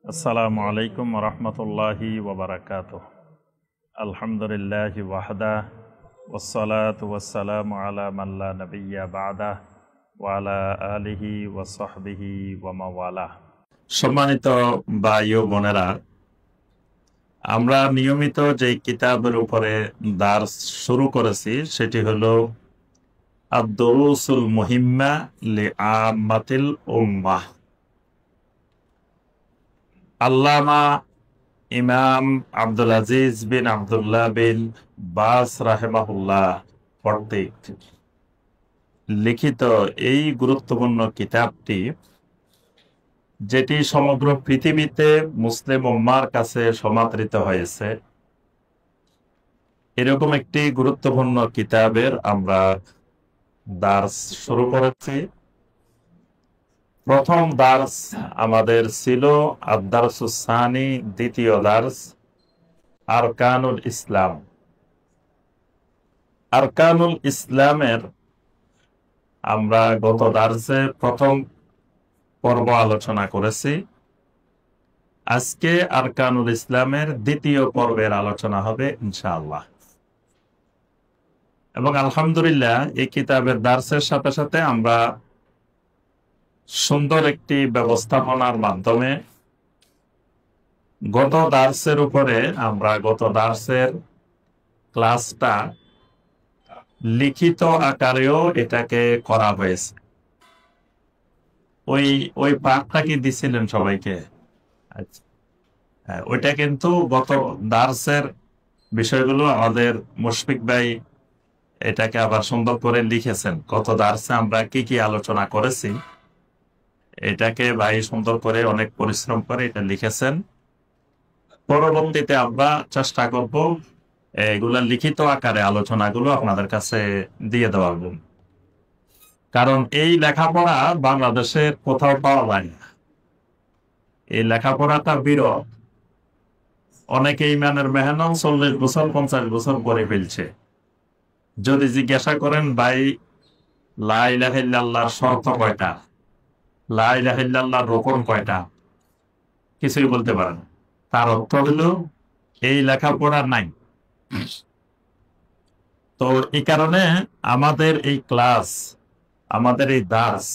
আসসালামু আলাইকুম রহমতুল্লাহি ওবরাকাতুহ। আলহামদুলিল্লাহি ওয়াহদা ওয়াসসালাতু ওয়াসসালামু আলা মান লা নাবিয়্যা বা'দা ওয়া আলা আলিহি ওয়া সাহবিহি ওয়া মাওয়ালা। সম্মানিত ভাই ও বোনেরা, আমরা নিয়মিত যে কিতাবের উপরে দার্স শুরু করেছি সেটি হলো আদ-দুরুসুল মুহিম্মা লিআম্মাতিল উম্মাহ। আল্লামা ইমাম আব্দুল আজিজ বিন আব্দুল্লাহ বিন বাস রাহিমাহুল্লাহ কর্তৃক লিখিত এই গুরুত্বপূর্ণ কিতাবটি, যেটি সমগ্র পৃথিবীতে মুসলিম উম্মার কাছে সমাদৃত হয়েছে, এরকম একটি গুরুত্বপূর্ণ কিতাবের আমরা দার্স শুরু করেছি। প্রথম দার্স আমাদের ছিল আদ-দারসুস সানি, দ্বিতীয় দার্স আরকানুল ইসলাম। আরকানুল ইসলামের আমরা গত দার্সে প্রথম পর্ব আলোচনা করেছি। আজকে আরকানুল ইসলামের দ্বিতীয় পর্বের আলোচনা হবে ইনশাআল্লাহ। এবং আলহামদুলিল্লাহ এই কিতাবের দার্সের সাথে সাথে আমরা সুন্দর একটি ব্যবস্থাপনার মাধ্যমে গত দার্সের উপরে আমরা গত দার্সের ক্লাসটা লিখিত আকারেও এটাকে করা হয়েছে। ওই পাঠটা কি দিছিলেন সবাইকে? আচ্ছা, ওইটা কিন্তু গত দার্সের বিষয়গুলো আমাদের মুশফিক ভাই এটাকে আবার সুন্দর করে লিখেছেন। গত দার্সে আমরা কি কি আলোচনা করেছি এটাকে ভাই সুন্দর করে অনেক পরিশ্রম করে এটা লিখেছেন। পরবর্তীতে আমরা চেষ্টা করব এগুলা লিখিত আকারে আলোচনাগুলো আপনাদের কাছে দিয়ে দেওয়ার জন্য, কারণ এই লেখাপড়া বাংলাদেশের কোথাও পাওয়া যায় না। এই লেখাপড়াটা বিরল। অনেকে ইমানের মেহনত 40 বছর 50 বছর করে ফেলছে। যদি জিজ্ঞাসা করেন ভাই লা ইলাহা ইল্লাল্লাহর শর্ত কয়টা, লা ইলাহা ইল্লাল্লাহর রকম কয়টা, কিছুই বলতে পারে না। তার অর্থ হলো এই লেখাপড়া নাই। তো এই কারণে আমাদের এই ক্লাস, আমাদের এই দার্স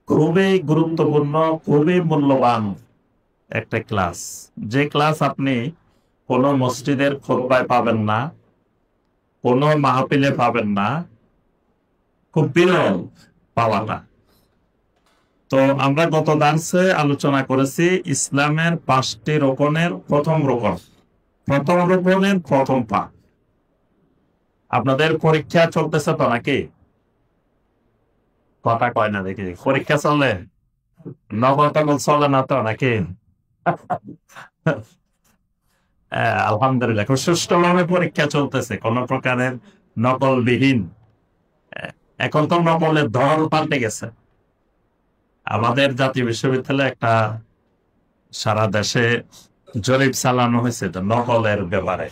খুবই গুরুত্বপূর্ণ, খুবই মূল্যবান একটা ক্লাস। যে ক্লাস আপনি কোনো মসজিদের খুতবায় পাবেন না, কোনো মাহফিলে পাবেন না, খুব বিরল পাওয়াটা। তো আমরা গত দার্সে আলোচনা করেছি ইসলামের 5টি রকমের প্রথম রকম, প্রথম রকমের প্রথম পাঠ। আপনাদের পরীক্ষা চলতেছে তো নাকি? কথা কয় না দেখি, পরীক্ষা চলে? নকল টকল চলে না তো নাকি? আলহামদুলিল্লাহ, খুব সুষ্ঠুভাবে পরীক্ষা চলতেছে, কোন প্রকারের নকলবিহীন। এখন তো নকলের ধরন পাল্টে গেছে। আমাদের জাতীয় বিশ্ববিদ্যালয়ে একটা সারা দেশে জরিপ চালানো হয়েছে তো নকলের ব্যাপারে।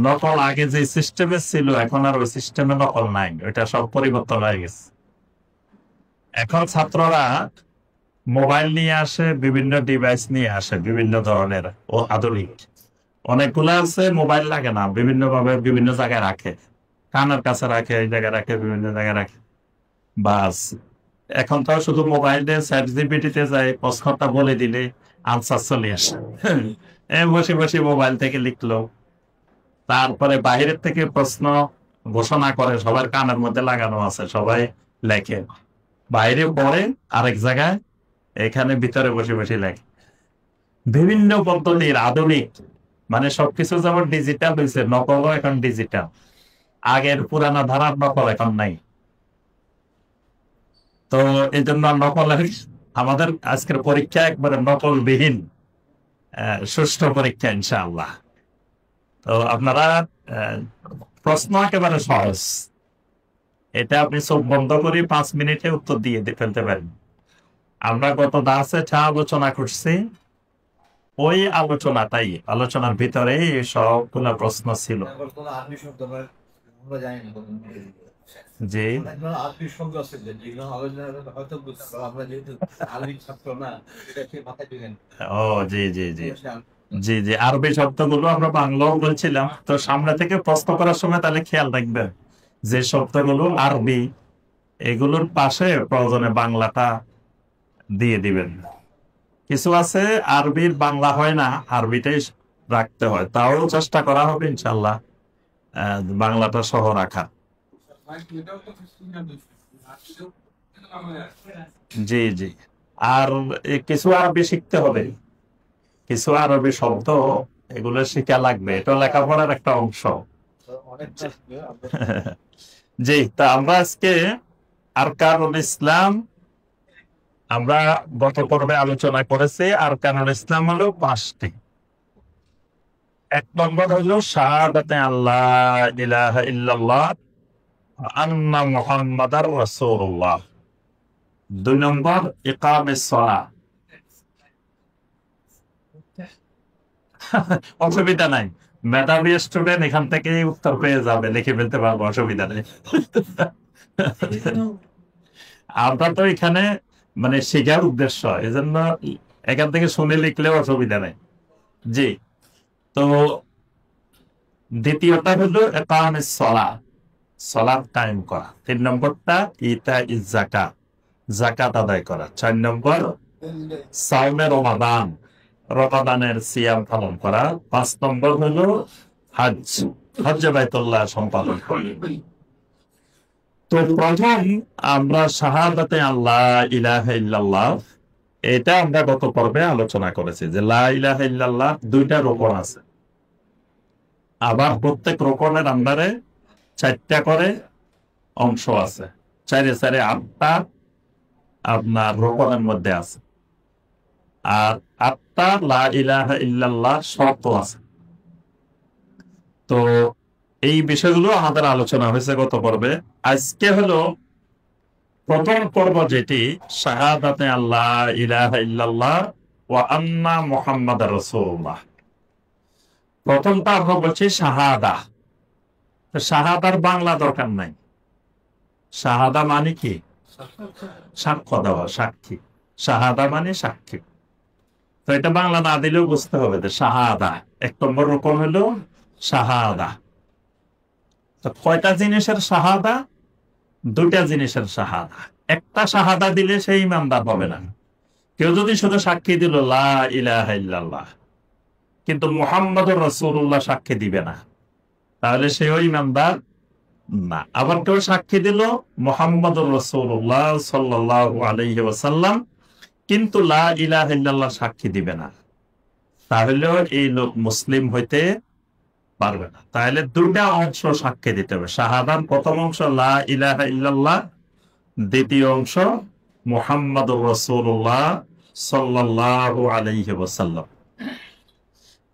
নকল আগে যে সিস্টেমে ছিল এখন আর ওই সিস্টেমে নকল নাই, ওইটা সব পরিবর্তন হয়ে গেছে। এখন ছাত্ররা মোবাইল নিয়ে আসে, বিভিন্ন ডিভাইস নিয়ে আসে, বিভিন্ন ধরনের ও আধুনিক। অনেকগুলো আছে মোবাইল লাগে না, বিভিন্ন ভাবে বিভিন্ন জায়গায় রাখে, কানের কাছে রাখে, এই জায়গায় রাখে, বিভিন্ন জায়গায় রাখে। বাস এখন তো শুধু মোবাইলে চ্যাটজিপিটিতে যায়, প্রশ্নটা বলে দিলে আনসার চলে আসে। বসে বসে মোবাইল থেকে লিখলো, তারপরে বাহিরের থেকে প্রশ্ন ঘোষণা করে, সবার কানের মধ্যে লাগানো আছে, সবাই লেখে, বাইরে পড়ে আরেক জায়গায়, এখানে ভিতরে বসে বসে লেখে। বিভিন্ন পদ্ধতির আধুনিক, মানে সবকিছু যেমন ডিজিটাল হয়েছে, নকলও এখন ডিজিটাল। আগের পুরানা ধারার নকল এখন নাই। তো এই জন্য নকলের আমাদের আজকের পরীক্ষা একবারে নকলবিহীন সুষ্ঠু পরীক্ষা ইনশাআল্লাহ। তো আপনারা প্রশ্ন একেবারে সহজ, এটা আপনি চোখ বন্ধ করে 5 মিনিটে উত্তর দিয়ে ফেলতে পারেন। আমরা গত দাসে যা আলোচনা করছি ওই আলোচনার ভিতরে সবগুলা প্রশ্ন ছিল। জি আরবি শব্দ আছে যেগুলো হয়তো আমরা যেহেতু আরবি ছাত্র না, এটা কি মাথায় দিবেন? ও জি জি জি জি জি আরবি শব্দগুলো আমরা বাংলাও বলছিলাম, তো সামনে থেকে প্রশ্ন করার সময় তাহলে খেয়াল রাখবেন যে শব্দগুলো আরবি এগুলোর পাশে প্রয়োজনে বাংলাটা দিয়ে দিবেন। কিছু আছে আরবির বাংলা হয় না, আরবিটাই রাখতে হয়, তাও চেষ্টা করা হবে ইনশাল্লাহ বাংলাটা সহ রাখা। জি জি আর কিছু আরবি শিখতে হবে, কিছু আরবি শব্দ এগুলো শিখা লাগবে, এটা লেখাপড়ার একটা অংশ। অনেকটা আমরা জি তা আমরা আজকে আরকানুল ইসলাম আমরা গত পর্বে আলোচনা করেছি। আরকানুল ইসলাম হলো 5টি। 1 নম্বর হলো শাহাদাতে আল্লাহ ইলাহা ইল্লাল্লাহ ওয়া আন্না মুহাম্মাদার রাসূলুল্লাহ। 2 নম্বর ইকামেস সালাহ। অসুবিধা নাই, মেধাবী স্টুডেন্ট এখান থেকে উত্তর পেয়ে যাবে, লিখে ফেলতে পারবো, অসুবিধা নেই। আমরা তো এখানে মানে শেখার উদ্দেশ্য, এজন্য এখান থেকে শুনে লিখলেও অসুবিধা নেই। জি তো দ্বিতীয়টা হলো ইকামেস সালাহ, সালাত কায়েম করা। 3 নম্বরটা ইতা ইজ যাকাত, যাকাত আদায় করা। 4 নম্বর সাওমে রমাদান, রমাদানের সিয়াম পালন করা। 5 নম্বর হলো হজ, হজ্জে বাইতুল্লাহ সম্পাদন করা। তো প্রথম আমরা শাহাদাতে আল্লাহ ইলাহা ইল্লাল্লাহ, এটা আমরা গত পর্বে আলোচনা করেছি যে লা ইলাহা ইল্লাল্লাহ 2টা রোকন আছে, আবার প্রত্যেক রোকনের আন্ডারে 4টা করে অংশ আছে, 4 4 8টা আপনার রোকনের মধ্যে আছে। আর 8টা লা ইলাহা ইল্লাল্লাহ শর্ত আছে। তো এই বিষয়গুলো আমাদের আলোচনা হয়েছে গত পর্বে। আজকে হলো প্রথম পর্ব, যেটি শাহাদাতে আল্লাহ ইলাহা ইল্লাল্লাহ ওয়া আন্না মুহাম্মাদার রাসূলুল্লাহ। প্রথমটা আমরা বলছি শাহাদা। শাহাদার বাংলা দরকার নাই। শাহাদা মানে কি? সাক্ষ্য দেওয়া, সাক্ষী। শাহাদা মানে সাক্ষী। তো এটা বাংলা না দিলেও বুঝতে হবে যে শাহাদা 1 নম্বর রকম হলো শাহাদা। তো কয়টা জিনিসের শাহাদা? 2টা জিনিসের শাহাদা। একটা শাহাদা দিলে সেই ইমানদার হবে না। কেউ যদি শুধু সাক্ষী দিল লা ইলাহা ইল্লাল্লাহ, কিন্তু মুহাম্মাদুর রাসূলুল্লাহ সাক্ষী দিবে না, তাহলে সেও ইমানদার না। আবার কেউ সাক্ষী দিল মুহাম্মাদুর রাসূলুল্লাহ সাল্লাল্লাহু আলাইহি ওয়াসাল্লাম, কিন্তু লা ইলাহা ইল্লাল্লাহ সাক্ষী দিবে না, তাহলেও এই লোক মুসলিম হইতে পারবে না। তাহলে 2টা অংশ সাক্ষী দিতে হবে। শাহাদার প্রথম অংশ লা ইলাহা ইল্লাল্লাহ, দ্বিতীয় অংশ মুহাম্মাদুর রাসূলুল্লাহ সাল্লাল্লাহু আলাইহি ওয়াসাল্লাম।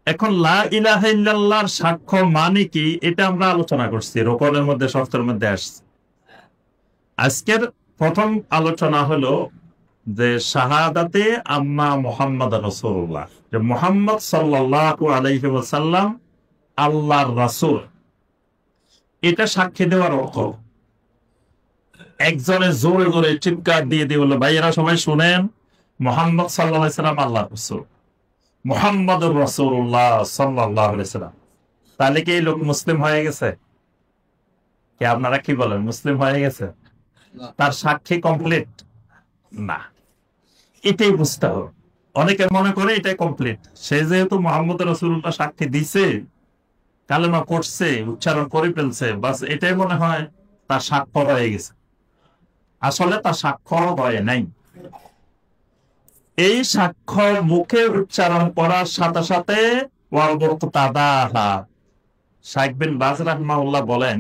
এখন লা ইলাহা ইল্লাল্লাহর সাক্ষ্য মানে কি, এটা আমরা আলোচনা করছি, রোকনের মধ্যে শর্তের মধ্যে আসছে। আজকের প্রথম আলোচনা হলো যে শাহাদাতে আম্মা মুহাম্মাদ রাসূলুল্লাহ, যে মুহাম্মদ সাল্লাল্লাহু আলাইহি ওয়াসাল্লাম আল্লাহর রাসূল, এটা সাক্ষী দেওয়ার অর্থ। একজনের জোরে জোরে চিৎকার দিয়ে দিয়ে বললো, ভাইয়েরা সবাই শুনেন, মুহাম্মদ সাল্লাল্লাহু আলাইহি ওয়াসাল্লাম আল্লাহর রাসূল, মুহাম্মাদুর রাসূলুল্লাহ সাল্লাল্লাহু আলাইহি ওয়াসাল্লাম। তাহলে কি এই লোক মুসলিম হয়ে গেছে? কি আপনারা কি বলেন, মুসলিম হয়ে গেছে? তার সাক্ষী কমপ্লিট না, এটাই বুঝতে হবে। অনেকে মনে করে এটাই কমপ্লিট, সে যেহেতু মুহাম্মদ রাসূলুল্লাহ সাক্ষী দিছে, কালেমা পড়ছে, উচ্চারণ করে ফেলছে, বাস এটাই মনে হয় তার সাক্ষ্য হয়ে গেছে। আসলে তার সাক্ষ্য হয় নাই। এই সাক্ষ্য মুখে উচ্চারণ করার সাথে সাথে শাইখ বিন বাজ রাহিমাহুল্লাহ বলেন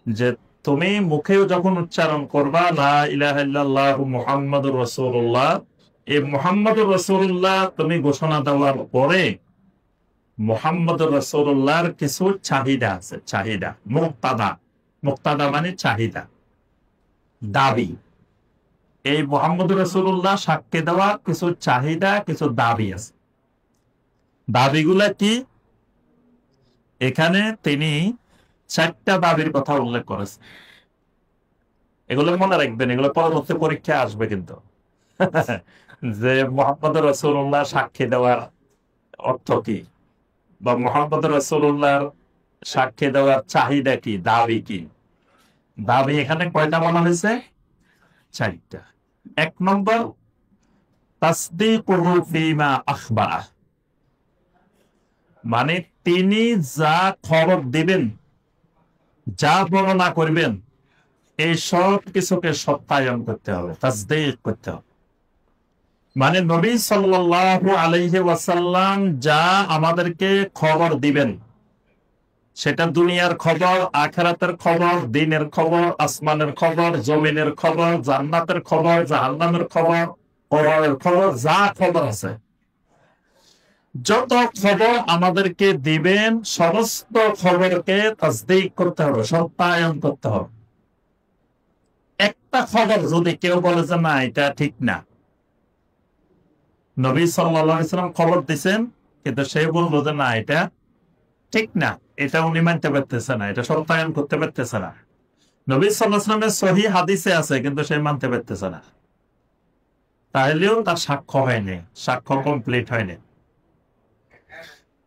যে তুমি মুখেও যখন উচ্চারণ করবা লা ইলাহা ইল্লাল্লাহু মুহাম্মাদুর রাসূলুল্লাহ, এই মুহাম্মাদুর রাসূলুল্লাহ তুমি ঘোষণা দেওয়ার পরে মুহাম্মাদুর রাসূলুল্লাহর কিছু চাহিদা আছে। চাহিদা, মুক্তাদা, মুক্তাদা মানে চাহিদা, দাবি। এই মুহাম্মাদুর রাসূলুল্লাহ সাক্ষ্য দেওয়া কিছু চাহিদা, কিছু দাবি আছে। দাবিগুলা কি? এখানে তিনি 4টা দাবির কথা উল্লেখ করেছেন। এগুলো মনে রাখবেন, এগুলো পরবর্তী পরীক্ষা আসবে কিন্তু। যে মোহাম্মদ রাসূলুল্লাহ সাক্ষী দেওয়ার অর্থ কি, বা মোহাম্মদ রাসূলুল্লাহর সাক্ষী দেওয়ার চাহিদা কি, দাবি কি। দাবি এখানে কয়টা বলা হয়েছে? 4টা। 1 নম্বর, তাসদীকুহু ফীমা আখবারা, মানে তিনি যা খবর দিবেন, যা বর্ণনা করবেন, এই সব কিছুকে সত্যায়ন করতে হবে, তাসদীক করতে হবে। মানে নবী সাল্লাল্লাহু আলাইহি ওয়াসাল্লাম যা আমাদেরকে খবর দিবেন, সেটা দুনিয়ার খবর, আখিরাতের খবর, দিনের খবর, আসমানের খবর, জমিনের খবর, জান্নাতের খবর, জাহান্নামের খবর, কবরের খবর, যা খবর আছে, যত খবর আমাদেরকে দিবেন, সমস্ত খবরকে তাসদীক করতে হবে, সত্যায়ন করতে হবে। একটা খবর যদি কেউ বলে যে না এটা ঠিক না, নবী সাল্লাল্লাহু আলাইহি ওয়াসাল্লাম খবর দিয়েছেন কিন্তু সে বলল যে না এটা ঠিক না, এটা উনি মানতে পারতেছে না, এটা সত্যায়ন করতে পারতেছে না, নবী সাল্লাল্লাহু আলাইহি ওয়াসাল্লামের সহিহ হাদিসে আছে কিন্তু সে মানতে পারতেছে না, তাহলেও তার সাক্ষ্য হয়নি, সাক্ষ্য কমপ্লিট হয়নি।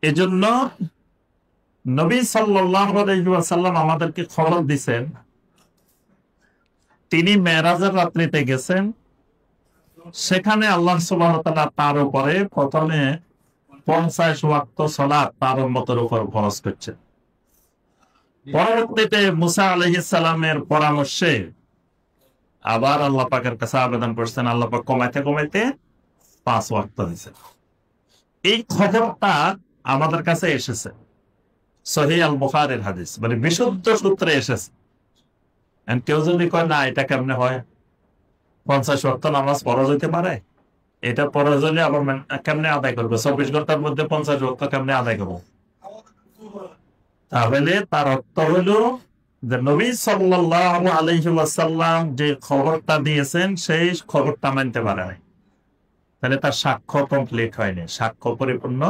এজন্য নবী সাল্লাল্লাহু আলাইহি ওয়াসাল্লাম আমাদেরকে খবর দিয়েছেন, তিনি মেরাজের রাত্রিতে গেছেন, সেখানে আল্লাহ সুবহানাহু ওয়া তাআলা তার উপরে প্রথমে 50 ওয়াক্ত সালাত তার উম্মতের উপর ফরজ করছেন। পরবর্তীতে মুসা আলাইহিস সালামের পরামর্শে আবার আল্লাহ পাকের কাছে আবেদন করছেন, আল্লাহ পাক কমাইতে কমাইতে 5 ওয়াক্ত দিয়েছেন। এই খবরটা আমাদের কাছে এসেছে সহিহ আল বুখারীর হাদিস, মানে বিশুদ্ধ সূত্রে এসেছে। কেউ যদি কয় না এটা কেমনে হয়, 50 ওয়াক্ত নামাজ পড়া যেতে পারে, এটা প্রয়োজনে আবার কেমনে আদায় করবে, 24 ঘন্টার মধ্যে 50 ওয়াক্ত কেমনে আদায় করবো, তাহলে তার অর্থ হলো যে নবী সাল্লাল্লাহু আলাইহি ওয়াসাল্লাম যে খবরটা দিয়েছেন সেই খবরটা মানতে পারে নাই, তাহলে তার সাক্ষ্য কমপ্লিট হয়নি, সাক্ষ্য পরিপূর্ণ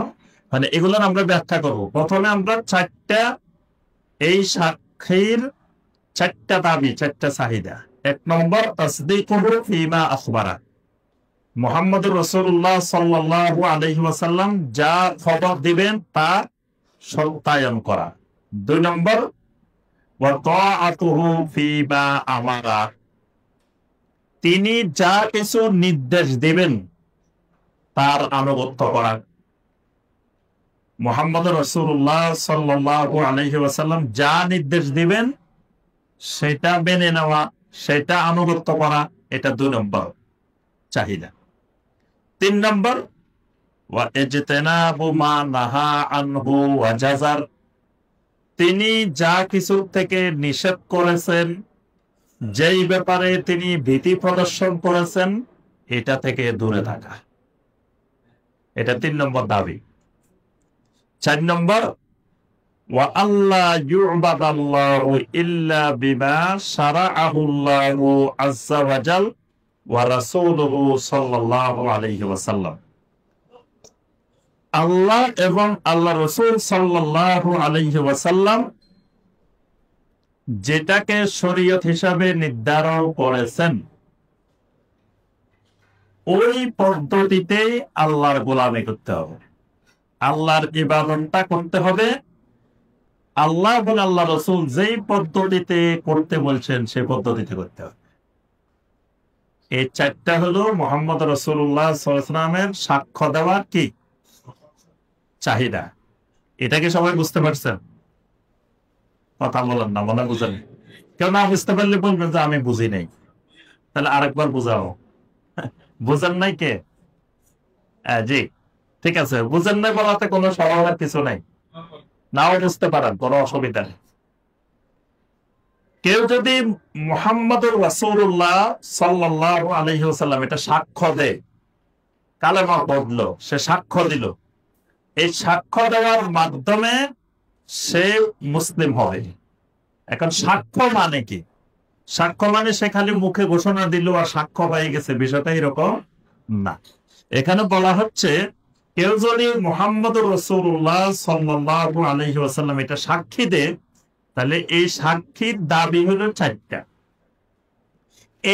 মানে। এগুলোর আমরা ব্যাখ্যা করব। প্রথমে আমরা 4টা, এই সাক্ষীর 4টা দাবি, 4টা চাহিদা। 1 নম্বর, তাসদীকুহু ফীমা আখবারা, মুহাম্মদুর রাসূলুল্লাহ সাল্লাল্লাহু আলাইহি ওয়াসাল্লাম যা খবর দিবেন তা সত্যায়ন করা। 2 নম্বর, ওয়া তাআতুহু ফীমা আমারা, তিনি যা কিছু নির্দেশ দিবেন তার আনুগত্য করা। মুহাম্মদুর রাসূলুল্লাহ সাল্লাল্লাহু আলাইহি ওয়াসাল্লাম যা নির্দেশ দিবেন সেটা মেনে নেওয়া, সেটা আনুগত্য করা, এটা 2 নম্বর চাহিদা। 3 নম্বর, ওয়া ইজতিনাবু মা নাহা আনহু ওয়া জাযার, তিনি যা কিছু থেকে নিষেধ করেছেন, যেই ব্যাপারে তিনি ভীতি প্রদর্শন করেছেন, এটা থেকে দূরে থাকা, এটা 3 নম্বর দাবি। 4 নম্বর, ওয়া আল্লাহ ইউবাদাল্লাহু ইল্লা বিমা শারাআহুল্লাহু আযজা ওয়া জাল ওয়া রাসূলুহু সাল্লাল্লাহু আলাইহি ওয়াসাল্লাম, আল্লাহ এবং আল্লাহ রাসূল সাল্লাল্লাহু আলাইহি ওয়াসাল্লাম যেটাকে শরীয়ত হিসাবে নির্ধারণ করেছেন, ওই পদ্ধতিতে আল্লাহর গোলামি করতে হবে, আল্লাহর ইবাদতটা করতে হবে। আল্লাহ এবং আল্লাহ রাসূল যেই পদ্ধতিতে করতে বলছেন সেই পদ্ধতিতে করতে হবে। এই 4টা হলো মুহাম্মদ রাসূলুল্লাহ সাল্লাল্লাহু আলাইহি ওয়াসাল্লামের সাক্ষ্য দেওয়ার কি চাহিদা। এটা কি সবাই বুঝতে পারছেন? কথা বলেন না, মনে বুঝেন। কেউ না বুঝতে পারলে বলবেন যে আমি বুঝি নাই, তাহলে আরেকবার বুঝাও। বুঝেন নাই কে? জি, ঠিক আছে, বুঝেন নাই বলাতে কোনো সরলার কিছু নাই, নাও বুঝতে পারেন, কোনো অসুবিধা নেই। কেউ যদি মুহাম্মদুর রাসূলুল্লাহ সাল্লাল্লাহু আলাইহি ওয়াসাল্লাম এটা সাক্ষ্য দেয়, কালেমা বদলো, সে সাক্ষ্য দিল, এই সাক্ষ্য দেওয়ার মাধ্যমে সে মুসলিম হবে। এখন সাক্ষ্য মানে কি? সাক্ষ্য মানে সে খালি মুখে ঘোষণা দিল আর সাক্ষ্য পেয়ে গেছে, বিষয়টা এরকম না। এখানে বলা হচ্ছে কেউ যদি মুহাম্মদুর রাসূলুল্লাহ সাল্লাল্লাহু আলাইহি ওয়াসাল্লাম এটা সাক্ষী দেয়, তাহলে এই সাক্ষীর দাবি হলো 4টা।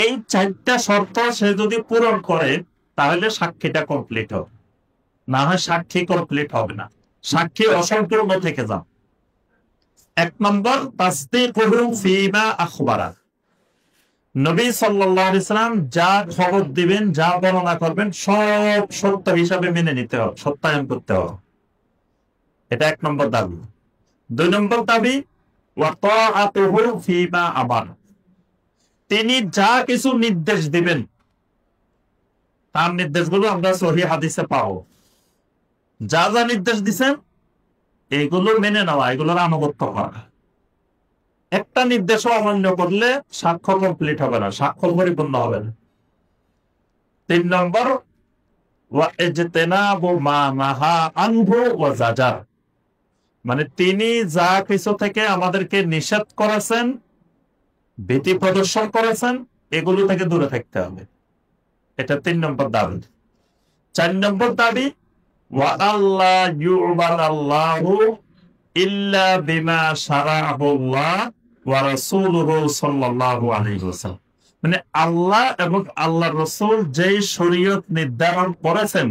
এই 4টা শর্ত সে যদি পূরণ করে তাহলে সাক্ষীটা কমপ্লিট হবে, না হয় সাক্ষী কমপ্লিট হবে না, সাক্ষী অসম্পূর্ণ থেকে যাবে। 1 নম্বর তাসদীকুহু ফীমা আখবারা, নবী সাল্লাল্লাহু আলাইহি সাল্লাম যা খবর দিবেন, যা বর্ণনা করবেন সব সত্য হিসাবে মেনে নিতে হবে, সত্যায়ন করতে হবে। এটা 1 নম্বর দাবি। 2 নম্বর দাবি ওয়া তাআতুহু ফীমা আবার, তিনি যা কিছু নির্দেশ দিবেন তার নির্দেশগুলো আমরা সহিহ হাদিসে পাবো। যা যা নির্দেশ দিবেন এইগুলো মেনে নেওয়া, এগুলোর আনুগত্য করা। একটা নির্দেশও অমান্য করলে সাক্ষ্য কমপ্লিট হবে না, সাক্ষ্য পরিপূর্ণ হবে না। 3 নম্বর ওয়া ইজতিনাবু মা নাহা আনহু ওয়া জাজার, মানে তিনি যা কিছু থেকে আমাদেরকে নিষেধ করেছেন, ভীতি প্রদর্শন করেছেন, এগুলো থেকে দূরে থাকতে হবে। এটা 3 নম্বর দাবি। 4 নম্বর দাবি ওয়া আল্লাহ ইউবাদাল্লাহু ইল্লা বিমা শারাআহুল্লাহ ওয়া রাসূলুহু সাল্লাল্লাহু আলাইহি ওয়াসাল্লাম, মানে আল্লাহ এবং আল্লাহর রাসূল যেই শরীয়ত নির্ধারণ করেছেন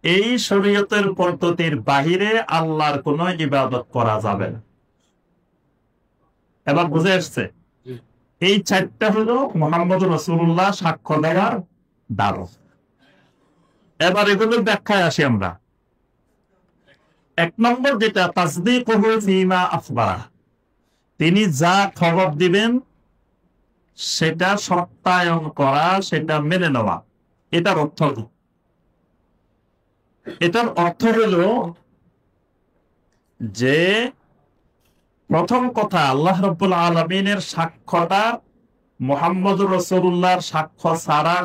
এই শরীয়তের পদ্ধতির বাহিরে আল্লাহর কোনো ইবাদত করা যাবে না। এবার বুঝে আসছে? এই 4টা হলো মুহাম্মদ রাসূলুল্লাহ সাক্ষ্য দেওয়ার দাবি। এবার এগুলোর ব্যাখ্যায় আসি আমরা। 1 নম্বর যেটা তাসদীকুহু ফীমা আখবারা, তিনি যা খবর দিবেন সেটা সত্যায়ন করা, সেটা মেনে নেওয়া। এটার অর্থ কি? এটার অর্থ হলো যে প্রথম কথা, আল্লাহ রাব্বুল আলামিনের সাক্ষ্যটা মুহাম্মদুর রাসূলুল্লাহর সাক্ষ্য ছাড়া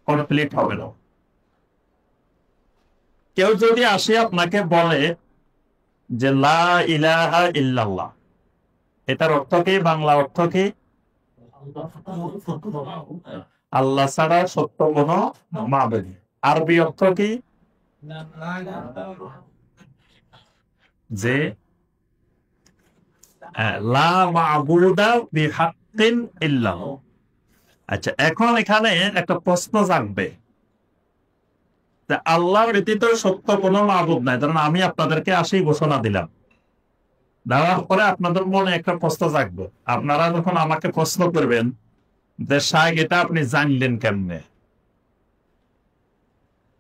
কমপ্লিট হবে না। কেউ যদি আসে আপনাকে বলে যে লা ইলাহা ইল্লাল্লাহ, এটার অর্থ কি? বাংলা অর্থ কি? আল্লাহ ছাড়া সত্য কোনো মাবুদ নেই। আরবি অর্থ কি? যে লা মা'বুদা বিহাক্কিন ইল্লাল্লাহ। আচ্ছা, এখন এখানে একটা প্রশ্ন জাগবে, আল্লাহ ব্যতীত সত্য কোনো মাবুদ নাই। কারণ আমি আপনাদেরকে আসি ঘোষণা দিলাম, দেওয়ার পরে আপনাদের মনে একটা প্রশ্ন জাগবে। আপনারা যখন আমাকে প্রশ্ন করবেন যে শাইখ এটা আপনি জানলেন কেমনে,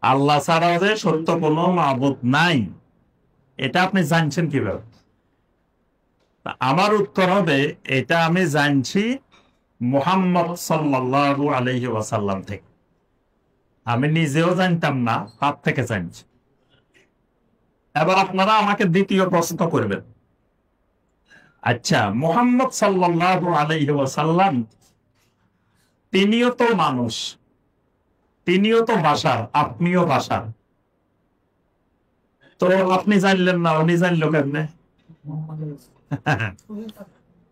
আল্লাহ ছাড়া যে সত্য কোনো মাবুদ নাই এটা আপনি জানছেন কিভাবে? আমার উত্তর হবে, এটা আমি জানছি মুহাম্মদ সাল্লাল্লাহু আলাইহি ওয়াসাল্লাম থেকে। আমি নিজেও জানতাম না, তার থেকে জানছি। এবার আপনারা আমাকে দ্বিতীয় প্রশ্ন করবেন, আচ্ছা মুহাম্মদ সাল্লাল্লাহু আলাইহি ওয়াসাল্লাম তিনিও তো মানুষ, তিনিও তো বাশার, আপনিও বাশার, তো আপনি জানলেন না, উনি জানলো কেমনে?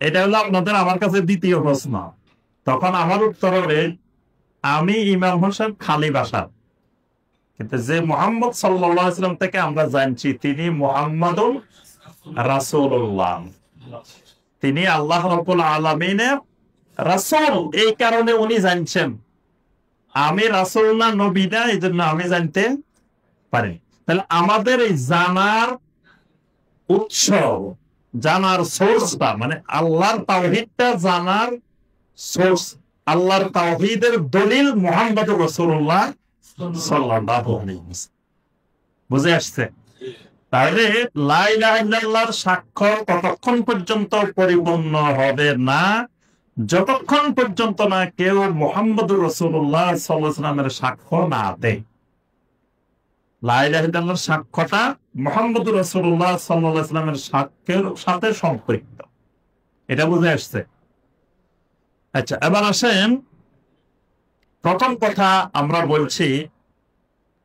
এটা হলো আপনাদের আমার কাছে দ্বিতীয় প্রশ্ন। তখন আমার উত্তর হবে, আমি ইমাম হোসেন খালি বাশার, কিন্তু যে মুহাম্মদ সাল্লাল্লাহু আলাইহি ওয়াসাল্লাম থেকে আমরা জানছি তিনি মুহাম্মাদুর রাসূলুল্লাহ, তিনি আল্লাহ রাব্বুল আলামিনের রাসূল। এই কারণে উনি জানছেন, আমি রাসূল না নবী না, এই জন্য আমি জানতে পারি। তাহলে আমাদের এই জানার উৎস, জানার সোর্সটা, মানে আল্লাহর তাওহীদটা জানার সোর্স, আল্লাহর তাওহীদের দলিল মুহাম্মদুর রাসূলুল্লাহ সাল্লাল্লাহু আলাইহি ওয়াসাল্লাম। বুঝে আসছে? তাহলে লা ইলাহা ইল্লাল্লাহর সাক্ষ্য ততক্ষণ পর্যন্ত পরিপূর্ণ হবে না যতক্ষণ পর্যন্ত না কেউ মুহাম্মদুর রাসূলুল্লাহ সাল্লাল্লাহু আলাইহি ওয়াসাল্লামের সাক্ষ্য না দেয়। লা ইলাহা ইল্লাল্লাহর সাক্ষ্যটা মুহাম্মদুর রাসূলুল্লাহ সাল্লাল্লাহু আলাইহি ওয়াসাল্লামের সাক্ষ্যের সাথে সম্পৃক্ত। এটা বুঝে আসছে? আচ্ছা, এবার আসেন, প্রথম কথা আমরা বলছি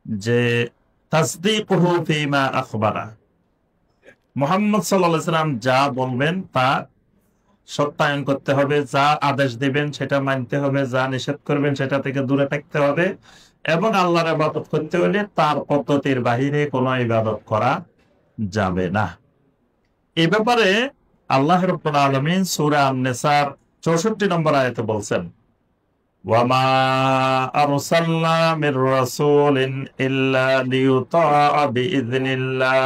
যে তাসদীকুহু ফীমা আখবারা, মুহাম্মদ সাল্লাল্লাহু আলাইহি ওয়াসাল্লাম যা বলবেন তা সত্যায়ন করতে হবে, যা আদেশ দিবেন সেটা মানতে হবে, যা নিষেধ করবেন সেটা থেকে দূরে থাকতে হবে, এবং আল্লাহর ইবাদত করতে হলে তার পদ্ধতির বাহিরে কোনো ইবাদত করা যাবে না। এই ব্যাপারে আল্লাহ রাব্বুল আলামিন সূরা আন-নিসার 64 নম্বর আয়াতে বলছেন, ওয়ামা আরসালনা মির রাসূলিন ইল্লা লিইউতাআ বিইযনিল্লাহ।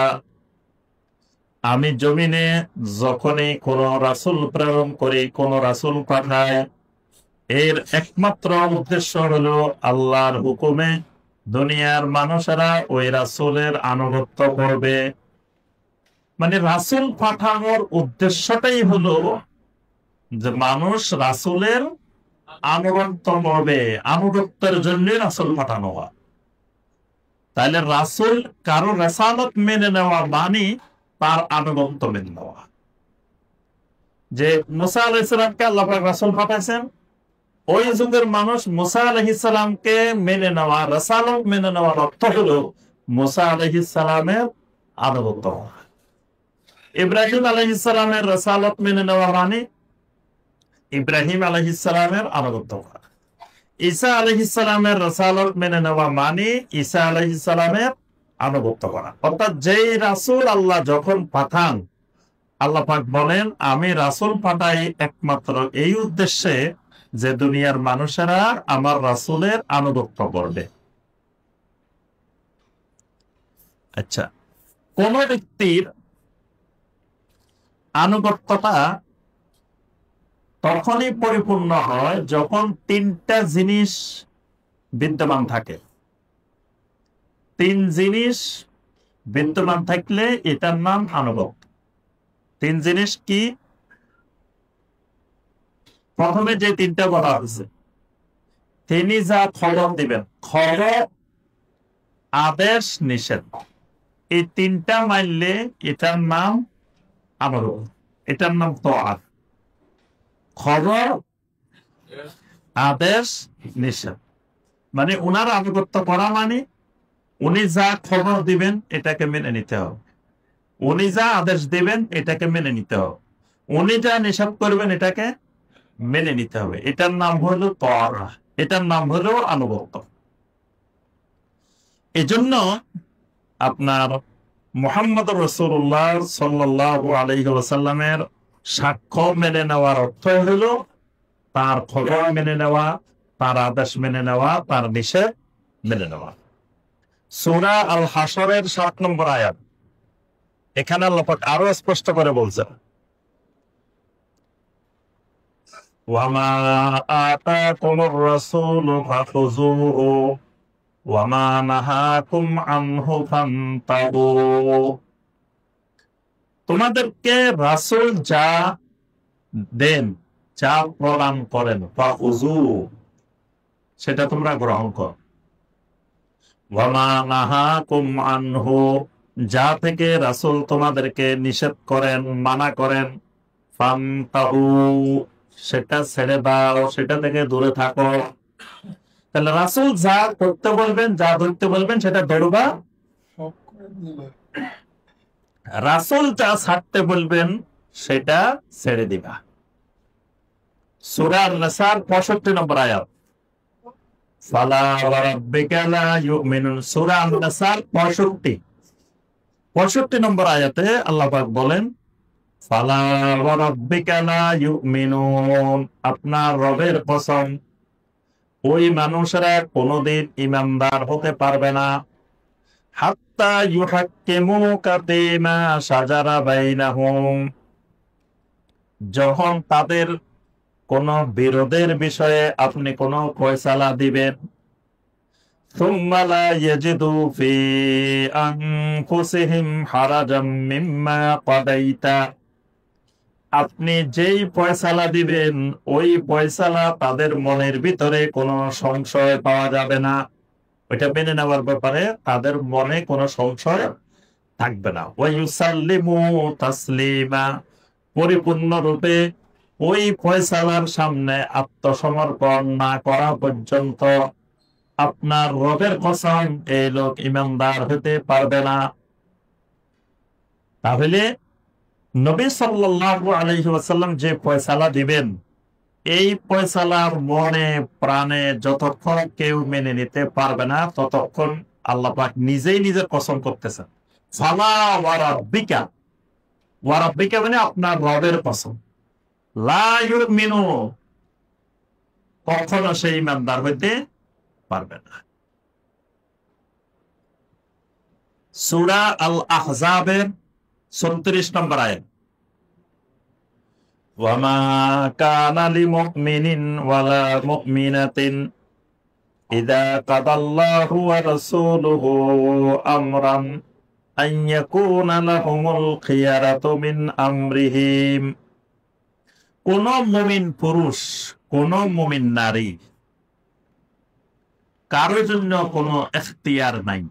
আমি জমিনে যখনই কোন রাসূল প্রেরণ করি, কোন রাসূল পাঠাই, এর একমাত্র উদ্দেশ্য হলো আল্লাহর হুকুমে দুনিয়ার মানুষেরা ওই রাসূলের আনুগত্য করবে। মানে রাসূল পাঠানোর উদ্দেশ্যটাই হলো যে মানুষ রাসূলের আনুগত্য করবে, আনুগত্যের জন্য রাসূল পাঠানো হয়। তাহলে রাসূল কারো রিসালাত মেনে নেওয়া মানে তার আনুগত্য মেনে নেওয়া। যে মুসা আলাইহিস সালামকে আল্লাহ পাক রাসূল পাঠাইছেন, ওই যুগের মানুষ মুসা আলাইহিস সালামকে মেনে নেওয়া, রিসালাত মেনে নেওয়ার অর্থ হলো মুসা আলাইহিস সালামের আনুগত্য করা। ইব্রাহিম আলাইহিস সালামের রিসালাত মেনে নেওয়া মানে ইব্রাহিম আলাইহিস সালামের আনুগত্য করা। ঈসা আলাইহিস সালামের রিসালাত মেনে নেওয়া মানে ঈসা আলাইহিস সালামের আনুগত্য করা। অর্থাৎ যেই রাসূল আল্লাহ যখন পাঠান, আল্লাহ পাক বলেন আমি রাসূল পাঠাই একমাত্র এই উদ্দেশ্যে যে দুনিয়ার মানুষেরা আমার রাসূলের আনুগত্য করবে। আচ্ছা, কোন ব্যক্তির আনুগত্যটা তখনই পরিপূর্ণ হয় যখন তিনটা জিনিস বিদ্যমান থাকে। তিন জিনিস বিদ্যমান থাকলে এটার নাম আনুগত্য। তিন জিনিস কি? প্রথমে যে তিনটা বলা হয়েছে, তিনি যা খবর দিবেন, খবর, আদেশ, নিষেধ, এই তিনটা মানলে এটার নাম আনুগত্য, এটার নাম তাআত। খবর, আদেশ, নিষেধ, মানে উনার আনুগত্য করা মানে উনি যা খবর দিবেন এটাকে মেনে নিতে হবে, উনি যা আদেশ দিবেন এটাকে মেনে নিতে হবে, উনি যা নিষেধ করবেন এটাকে মেনে নিতে হবে। এটার নাম হলো তাআত, এটার নাম হলো আনুগত্য। এজন্য আপনার মুহাম্মদ রাসূলুল্লাহ সাল্লাল্লাহু আলাইহি ওয়াসাল্লামের সাক্ষ্য মেনে নেওয়ার অর্থ হলো তার খবর মেনে নেওয়া, তার আদেশ মেনে নেওয়া, তার নিষেধ মেনে নেওয়া। সূরা আল হাশরের ৭ নম্বর আয়াত, এখানে আল্লাহ পাক আরো স্পষ্ট করে বলছেন, ওয়ামা আতাকুমুর রাসূলু ফাখুযুহু ওয়ামা নাহাকুম আনহু ফান্তাহু। তোমাদেরকে রাসূল যা দেন, যা প্রদান করেন, ফাখুযু, সেটা তোমরা গ্রহণ করো। ওয়ামা নাহাকুম আনহু, যা থেকে রাসূল তোমাদেরকে নিষেধ করেন, মানা করেন, ফান্তাহু, সেটা ছেড়ে দাও, সেটা থেকে দূরে থাকো। তাহলে রাসূল যা করতে বলবেন, যা ধরতে বলবেন সেটা ধরবা, রাসূল যা ছাড়তে বলবেন সেটা ছেড়ে দিবা। সূরা আন-নিসার 65 নম্বর আয়াত, ফালা ওয়া রাব্বিকা লা ইউমিনুন। সূরা আন-নিসার 65 নম্বর আয়াতে আল্লাহ পাক বলেন, ফালা ওয়া রাব্বিকা লা ইউমিনুন, আপনার রবের কসম, ওই মানুষেরা কোনদিন ঈমানদার হতে পারবে না, হাত্তা ইউহাক্কিমুকা ফীমা শাজারা বাইনাহুম, যখন তাদের কোন বিরোধের বিষয়ে আপনি কোন ফয়সালা দিবেন, সুম্মা লা ইয়াজিদু ফি আনফুসিহিম হারাজাম মিম্মা কাদাইতা, আপনি যেই ফয়সালা দিবেন ওই ফয়সালা তাদের মনের ভিতরে কোনো সংশয় পাওয়া যাবে না, ওইটা মেনে নেওয়ার ব্যাপারে তাদের মনে কোনো সংশয় থাকবে না। ওয়া ইউসাল্লিমু তাসলিমা, পরিপূর্ণরূপে ওই ফয়সালার সামনে আত্মসমর্পণ না করা পর্যন্ত আপনার রবের কসম এই লোক ঈমানদার হতে পারবে না। তাহলে নবী সাল্লাল্লাহু আলাইহি ওয়াসাল্লাম যে ফয়সালা দিবেন, এই ফয়সালার মনে প্রাণে যতক্ষণ কেউ মেনে নিতে পারবে না ততক্ষণ আল্লাহ পাক নিজেই নিজের কসম করতেছেন, ফালা ওয়া রাব্বিকা, ওয়া রাব্বিকা মানে আপনার রবের কসম, লা ইউমিনু, কখনো সে ইমানদার হইতে পারবে না। সূরা আল আহজাবের 36 নম্বর আয়াত, ওয়ামা কানা লিমুমিনিন ওয়ালা মুমিনাতিন ইযা কাদাল্লাহু ওয়া রাসূলুহু আমরান আন ইয়াকুনা লাহুমুল খিয়ারাতু মিন আমরিহিম। কোন মুমিন পুরুষ, কোন মুমিন নারী, কারোর জন্য কোনো এখতিয়ার নাই।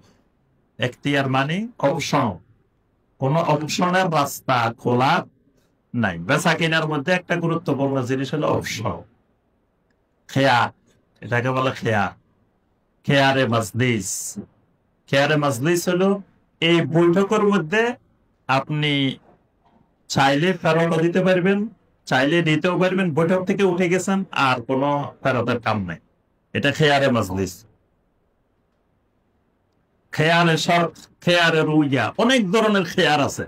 এখতিয়ার মানে অপশন, কোন অপশনের রাস্তা খোলা নাই। বেচা কেনার মধ্যে একটা গুরুত্বপূর্ণ জিনিস হলো অপশন, খেয়ার, এটাকে বলে খেয়ার, খেয়ারে মাজলিস। খেয়ারে মাজলিস হলো এই বৈঠকের মধ্যে আপনি চাইলে ফেরত দিতে পারবেন, চাইলে দিতেও পারবেন, বৈঠক থেকে উঠে গেছেন আর কোনো ফেরতের কাম নাই, এটা খেয়ারে মাজলিস। খেয়ারে শর্ত, খেয়ারে রুইয়া, অনেক ধরনের খেয়ার আছে।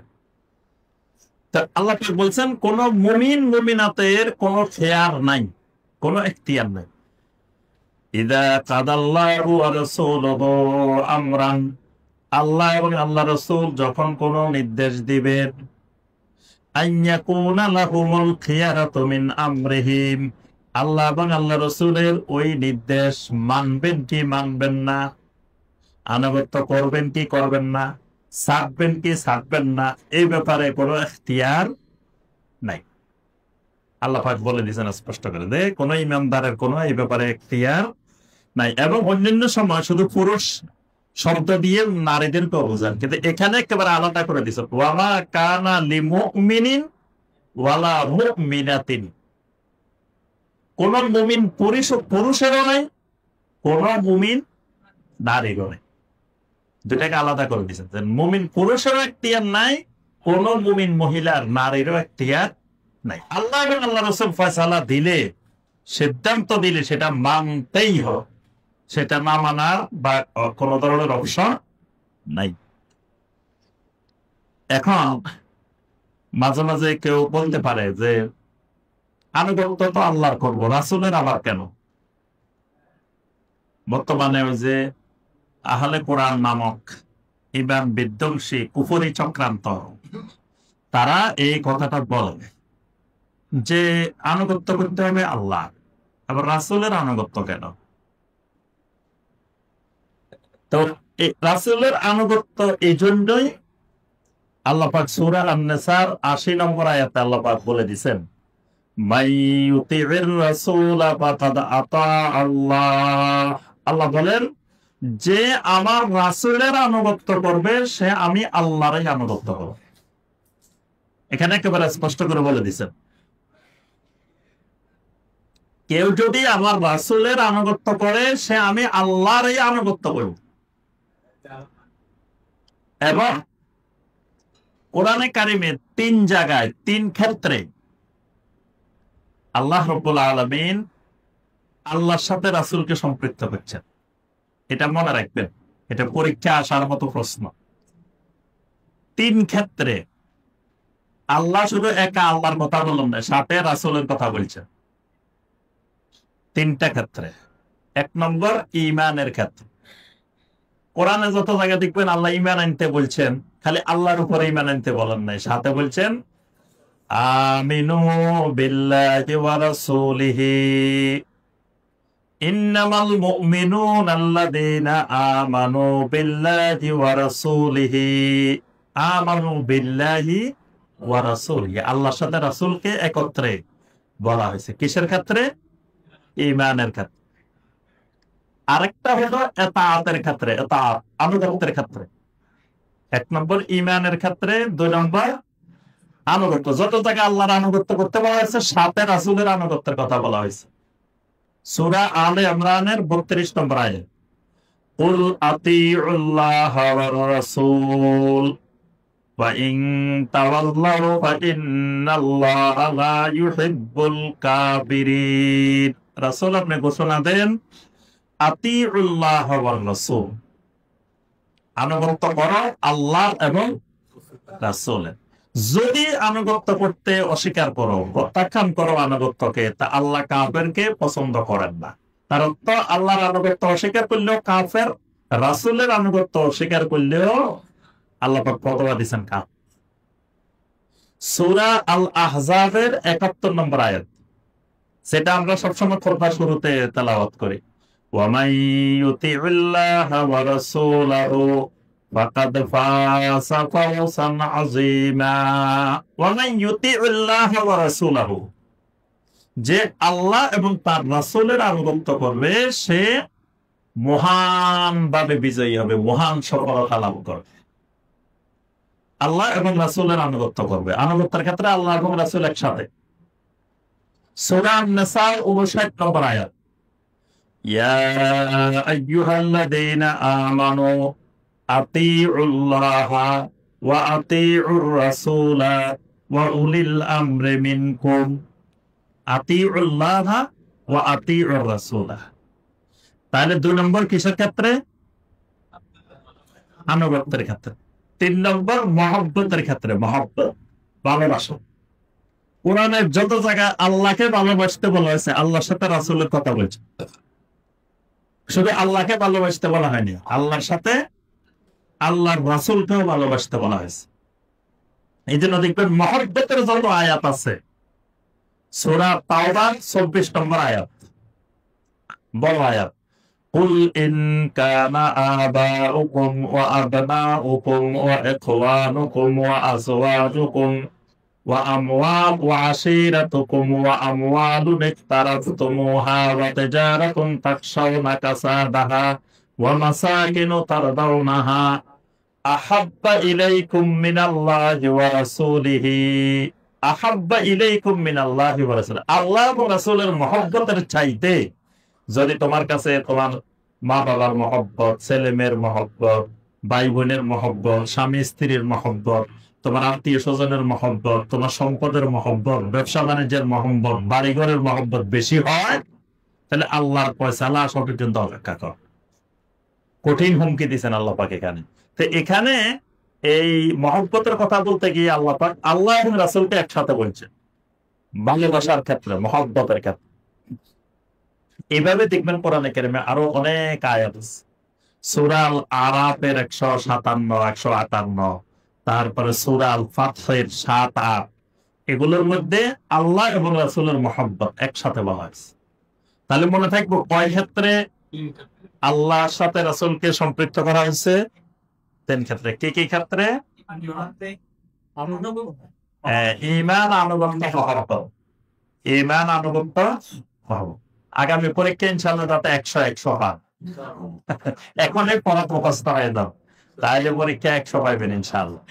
আল্লাহ পাক বলছেন কোন মুমিন মুমিনাতের কোনো খেয়ার নাই, কোনো এখতিয়ার নাই। ইযা কাদাল্লাহু ওয়া রাসূলুহু আমরান, আল্লাহ এবং আল্লাহ রাসূল যখন কোনো নির্দেশ দিবেন, আন ইয়াকুনা লাহুমুল খিয়ারাতু মিন আমরিহিম, আল্লাহ এবং আল্লাহ রাসূলের ওই নির্দেশ মানবেন কি মানবেন না, আনুগত্য করবেন কি করবেন না, ছাড়বেন কি ছাড়বেন না, এই ব্যাপারে কোনো এখতিয়ার নাই। আল্লাহ পাক বলে দিয়েছেন স্পষ্ট করে যে কোন ইমানদারের কোনো এই ব্যাপারে এখতিয়ার নাই। এবং অন্যান্য সময় শুধু পুরুষ শব্দ দিয়ে নারীদেরকে বোঝান, কিন্তু এখানে একেবারে আলাদা করে দিয়েছে, ওয়ামা কানা লিমুমিনিন ওয়ালা মুমিনাতিন। কোন মুমিন পুরুষেরও নাই, কোন মুমিন নারীরও নাই। দুটাকে আলাদা করে দিয়েছেন যে মুমিন পুরুষেরও এখতিয়ার নাই, কোন মুমিন মহিলার নারীরও এখতিয়ার নাই। আল্লাহ এবং আল্লাহ রাসূল ফয়সালা দিলে, সিদ্ধান্ত দিলে সেটা মানতেই হবে, সেটা না মানার বা কোন ধরনের অপশন নাই। এখন মাঝে মাঝে কেউ বলতে পারে যে আনুগত্য তো আল্লাহর করবো, রাসূলের আবার কেন? বর্তমানে ওই যে আহলে কোরআন নামক ইমান বিধ্বংসী কুফরি চক্রান্ত, তারা এই কথাটা বলে যে আনুগত্য করতে হবে আল্লাহ, আবার রাসূলের আনুগত্য কেন? তো রাসূলের আনুগত্য এই জন্যই আল্লাহ পাক সূরা আন-নিসার ৮০ নম্বর আয়াতে আল্লাহ পাক বলে দিয়েছেন, মাই ইউতিউর রাসূলা ফাকাদ আতা আল্লাহ। আল্লাহ বলেন যে আমার রাসূলের আনুগত্য করবে সে আমি আল্লাহরই আনুগত্য করব। এখানে একেবারে স্পষ্ট করে বলে দিয়েছেন, কেউ যদি আমার রাসূলের আনুগত্য করে সে আমি আল্লাহরই আনুগত্য করব। এবং কোরআনে কারিমে ৩ জায়গায় ৩ ক্ষেত্রে আল্লাহ রাব্বুল আলামিন আল্লাহর সাথে রাসূলকে সম্পৃক্ত করছেন। এটা মনে রাখবেন, এটা পরীক্ষা আসার মতো প্রশ্ন। ৩ ক্ষেত্রে আল্লাহ শুধু একা আল্লাহর কথা বলেন না, সাথে রাসূলের কথা বলছেন। ৩টা ক্ষেত্রে। ১ নম্বর ঈমানের ক্ষেত্রে। কোরআনে যত জায়গা দেখবেন আল্লাহ ঈমান আনতে বলছেন, খালি আল্লাহর উপরে ঈমান আনতে বলেন নাই, সাথে বলছেন আমিনু বিল্লাহি ওয়া রাসূলিহি ইন্নামাল মুমিনুনা আল্লাযীনা আমানু বিল্লাহি ওয়া রাসূলিহি। আমানু বিল্লাহি ওয়া রাসূলিহি, আল্লাহর সাথে রাসূলকে একত্রে বলা হয়েছে। কিসের ক্ষেত্রে? ঈমানের ক্ষেত্রে। আরেকটা হলো ইতাআতের ক্ষেত্রে, ইতাআত আনুগত্যের ক্ষেত্রে। ১ নম্বর ঈমানের ক্ষেত্রে, ২ নম্বর আনুগত্য। যত জায়গায় আল্লাহর আনুগত্য করতে বলা হয়েছে সাথে রাসূলের আনুগত্যের কথা বলা হয়েছে। সূরা আলে ইমরানের ৩২ নম্বর আয়াত, কুল আতিউল্লাহ ওয়ার রাসূল ওয়া ইন তাওয়াল্লাউ ফাইন্নাল্লাহা লা ইউহিব্বুল কাফিরিন। রাসূল আপনি ঘোষণা দেন আতিউল্লাহ ওয়ার রাসূল, আনুগত্য করো আল্লাহ এবং রাসূলের। যদি আনুগত্য করতে অস্বীকার করো, প্রত্যাখ্যান করো আনুগত্যকে, তা আল্লাহ কাফেরকে পছন্দ করেন না। তার অর্থ আল্লাহর আনুগত্য অস্বীকার করলেও কাফের, রাসূলের আনুগত্য অস্বীকার করলেও আল্লাহ পাক ফতোয়া দিয়েছেন কাফের। সূরা আল আহজাবের ৭১ নম্বর আয়াত, সেটা আমরা সবসময় খুতবার শুরুতে তেলাওয়াত করি। ওয়ামান ইউতিউল্লাহা ওয়া রাসূলাহু ফাকাদ ফাযা ফাওজান আযীমা। ওয়ামান ইউতিউল্লাহা ওয়া রাসূলাহু, যে আল্লাহ এবং তার রাসূলের আনুগত্য করবে সে মহানভাবে বিজয়ী হবে, মহান সফলতা লাভ করবে। আল্লাহ এবং রাসূলের আনুগত্য করবে, আনুগত্যের ক্ষেত্রে আল্লাহ এবং রাসূল একসাথে। সূরা আন-নিসা ৫৯ নম্বর আয়াত, ইয়া আইয়ুহাল্লাযীনা আমানু আতিউল্লাহা ওয়া আতিউর রাসূলা ওয়া উলিল আমরি মিনকুম। আতিউল্লাহা ওয়া আতিউর রাসূলা, তাহলে ২ নম্বর কিসের ক্ষেত্রে? আনুগত্যের ক্ষেত্রে। ৩ নম্বর মহব্বতের ক্ষেত্রে, মহব্বত ভালোবাসা। কোরআনের যত জায়গায় আল্লাহকে ভালোবাসতে বলা হয়েছে, আল্লাহর সাথে রাসূলের কথা বলছে, শুধু আল্লাহকে ভালোবাসতে বলা হয়নি, আল্লাহর সাথে আল্লাহর রাসূলকেও ভালোবাসতে বলা হয়েছে। এই জন্য দেখবেন মহব্বতের যত আয়াত আছে, সূরা তাওবা ২৪ নম্বর আয়াত, বড় আয়াত, কুল ইন কানা আবাউকুম ওয়া আবনাউকুম ওয়া ইখওয়ানুকুম ওয়া আযওয়াজুকুম ওয়া আমওয়াল ওয়া আশীরাতুকুম ওয়া আমওয়ালুন ইকতারাফতুমুহা ওয়া তিজারাতুন তাখশাউনা কাসাদাহা ওয়া মাসাকিনু তারদাউনাহা আহাব্বা ইলাইকুম মিনাল্লাহি ওয়া রাসূলিহি। আহাব্বা ইলাইকুম মিনাল্লাহি ওয়া রাসূলিহি, আল্লাহ এবং রাসূলের মহব্বতের চাইতে যদি তোমার কাছে তোমার মা বাবার মহব্বত, ছেলে মেয়ের মহব্বত, ভাই বোনের মহব্বত, স্বামী স্ত্রীর মহব্বত, তোমার আত্মীয় স্বজনের মহব্বত, তোমার সম্পদের মহব্বত, ব্যবসা বাণিজ্যের মহব্বত, বাড়িঘরের মহব্বত বেশি হয়, তাহলে আল্লাহর ফয়সালা আসা পর্যন্ত অপেক্ষা কর। কঠিন হুমকি দিচ্ছেন আল্লাহ পাক এখানে। তো এখানে এই মহব্বতের কথা বলতে গিয়ে আল্লাহ পাক আল্লাহ এবং রাসূলকে একসাথে বলছেন, ভালোবাসার ক্ষেত্রে, মহব্বতের ক্ষেত্রে। এইভাবে দেখবেন কোরআনে কারিমে আরো অনেক আয়াত আছে। সূরা আল আরাফের ১৫৭, ১৫৮, তারপরে সূরা আল ফাতহের ৭-৮, এগুলোর মধ্যে আল্লাহ এবং রাসূলের মহব্বত একসাথে বলা হয়েছে। তাহলে মনে থাকবো কয় ক্ষেত্রে আল্লাহর সাথে রাসূলকে সম্পৃক্ত করা হয়েছে? ৩ ক্ষেত্রে। কি কি ক্ষেত্রে? ঈমান, আনুগত্য, মহব্বত। ঈমান, আনুগত্য, মহব্বত। আগামী পরীক্ষা ইনশাআল্লাহ যাতে ১০০ হয়, এখনই পড়া মুখস্থ হয়ে দাও, তাহলে পরীক্ষা ১০০ পাইবেন ইনশাআল্লাহ।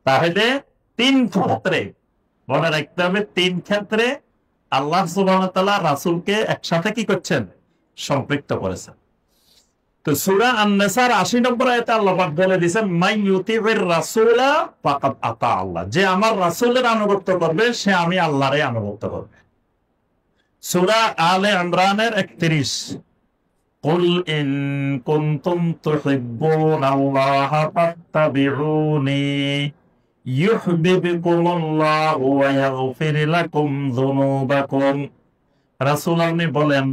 তাহলে ৩ ক্ষেত্রে মনে রাখতে হবে, ৩ ক্ষেত্রে আল্লাহ সুবহানাহু ওয়া তাআলা রাসূলকে একসাথে কি করছেন? সম্পৃক্ত করেছেন। তো সূরা আন-নিসার ৮০ নম্বর আয়াতে আল্লাহ পাক বলে দিয়েছেন, মান ইউতিউর রাসূলা ফাকাদ আতা আল্লাহ, যে আমার রাসূলের আনুগত্য করবে সে আমি আল্লাহরই আনুগত্য করবে। সূরা আলে ইমরানের ৩১, কুল ইন কুনতুম তুহিব্বুনাল্লাহা ফাত্তাবিউনি ইউহিব্বুকুমুল্লাহু ওয়া ইয়াগফির লাকুম যুনুবাকুম। রাসূল আপনি বলেন,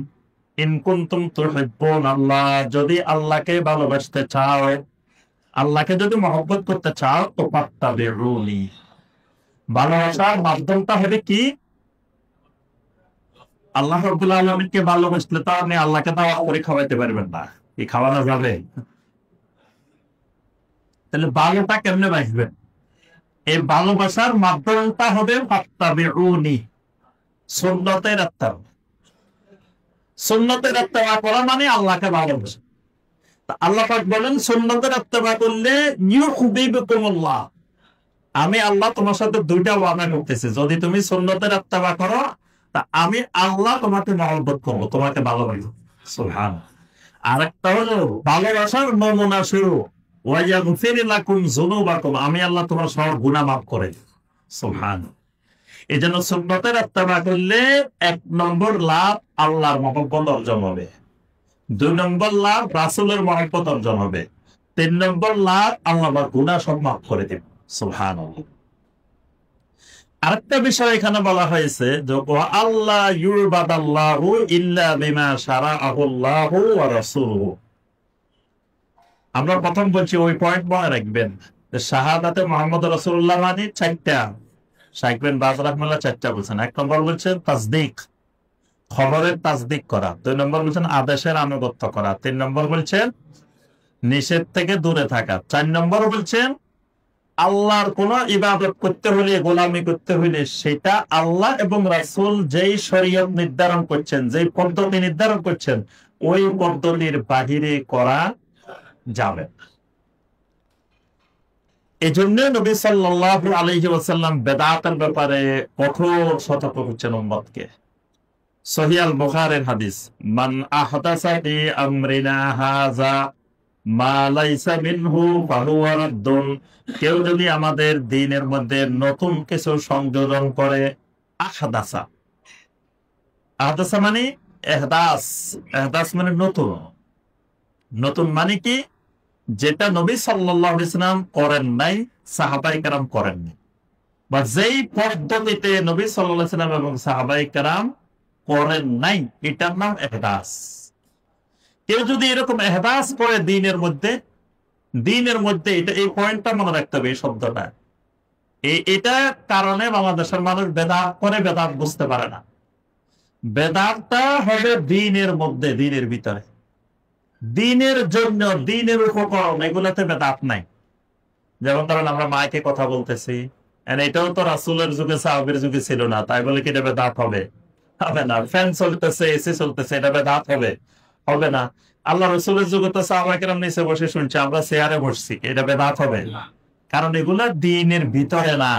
ইন কুনতুম তুহিব্বুনাল্লাহ, যদি আল্লাহকে ভালোবাসতে চাও, আল্লাহকে যদি মহব্বত করতে চাও, তো ফাত্তাবিউনি, ভালোবাসার মাধ্যমটা হবে কি? আল্লাহ রাব্বুল আলামিনকে ভালোবাসলে তো আপনি আল্লাহকে দাওয়াত করে খাওয়াইতে পারবেন না, কি খাওয়ানো যাবে? তাহলে ভালোটা কেমনে বাসবেন? এই ভালোবাসার মাধ্যমটা হবে ফাত্তাবিউনি, সুন্নতের ইত্তেবা। সুন্নতের ইত্তেবা করা মানে আল্লাহকে ভালোবাসা। আল্লাহ পাক বলেন, সুন্নতের ইত্তেবা করলে ইউহিব্বুকুমুল্লাহ, আমি আল্লাহ তোমার সাথে ২টা ওয়াদা করতেছি, যদি তুমি সুন্নতের ইত্তেবা করো তা আমি আল্লাহ তোমাকে মহব্বত করবো, তোমাকে ভালোবাসবো। সুবহানাল্লাহ। আরেকটা হলো ভালোবাসার নমুনা শুরু, ওয়া ইয়াগফির লাকুম যুনুবাকুম, আমি আল্লাহ তোমার সব গুনাহ মাফ করে। সুবহানাল্লাহ। এই জন্য সুন্নতের ইত্তেবা করলে ১ নম্বর লাভ আল্লাহর মহব্বত অর্জন হবে, ২ নম্বর লাভ রাসূলের মহব্বত অর্জন হবে, ৩ নম্বর লাভ আল্লাহ গুনাহ সব মাফ করে দেবে। সুবহানাল্লাহ। আরেকটা বিষয় এখানে বলা হয়েছে যে আল্লাহ ইউবাদাল্লাহু ইল্লা বিমা শারাআহুল্লাহু ওয়া রাসূলুহু। আমরা প্রথম বলছি ওই পয়েন্ট মনে রাখবেন যে শাহাদাতে মুহাম্মদ রাসূলুল্লাহ মানে চারটা। শাইখ বিন বাজ রাহমাতুল্লাহ চারটা বলছেন। এক নম্বর বলছেন তাসদিক, খবরের তাসদিক করা। 2 নম্বর বলছেন আদেশের আনুগত্য করা। 3 নম্বর বলছেন নিষেধ থেকে দূরে থাকা। 4 নম্বর বলছেন আল্লাহর কোন ইবাদত করতে হলে, গোলামি করতে হলে সেটা আল্লাহ এবং রাসূল যেই শরীয়ত নির্ধারণ করছেন, যেই পদ্ধতি নির্ধারণ করছেন, ওই পদ্ধতির বাহিরে করা যাবে না। এই জন্য নবী সাল্লাল্লাহু আলাইহি ওয়াসাল্লাম বেদাতের ব্যাপারে কঠোর সতর্ক করছেন উম্মতকে। সহিহ আল বুখারীর হাদিস, মান আহদাসা ফি আমরিনা হাযা মা লাইসা মিনহু ফাহুয়া রাদ্দুন। কেউ যদি আমাদের দ্বীনের মধ্যে নতুন কিছু সংযোজন করে, আহদাসা, আহদাসা মানে ইহদাস, ইহদাস মানে নতুন। নতুন মানে কি? যেটা নবী সাল্লাল্লাহু আলাইহি ওয়াসাল্লাম করেন নাই, সাহাবায়ে কেরাম করেন নাই, বা যেই পদ্ধতিতে নবী সাল্লাল্লাহু আলাইহি ওয়াসাল্লাম এবং সাহাবায়ে কেরাম করেন নাই, এটার নাম ইহদাস। কেউ যদি এরকম ইহদাস করে দ্বীনের মধ্যে, দ্বীনের মধ্যে, এটা এই পয়েন্টটা মনে রাখতে হবে, এই শব্দটা। এটা কারণে বাংলাদেশের মানুষ বেদাত করে, বেদাত বুঝতে পারে না। বেদাতটা হবে দ্বীনের মধ্যে, দ্বীনের ভিতরে, দ্বীনের জন্য, দ্বীনের উপকরণ, এগুলাতে বেদাত নাই। যেমন ধরেন আমরা মাইকে কথা বলতেছি, এটাও তো রাসূলের যুগে, সাহাবীর যুগে ছিল না, তাই বলে কি এটা বেদাত হবে? হবে না। ফ্যান চলতেছে, এসি চলতেছে, এটা বেদাত হবে? হবে না। আল্লাহ রাসূলের যুগে তো সাহাবায়ে কেরাম নিচে বসে শুনছে, আমরা চেয়ারে বসছি, এটা বেদাত হবে? কারণ এগুলো দ্বীনের ভিতরে না,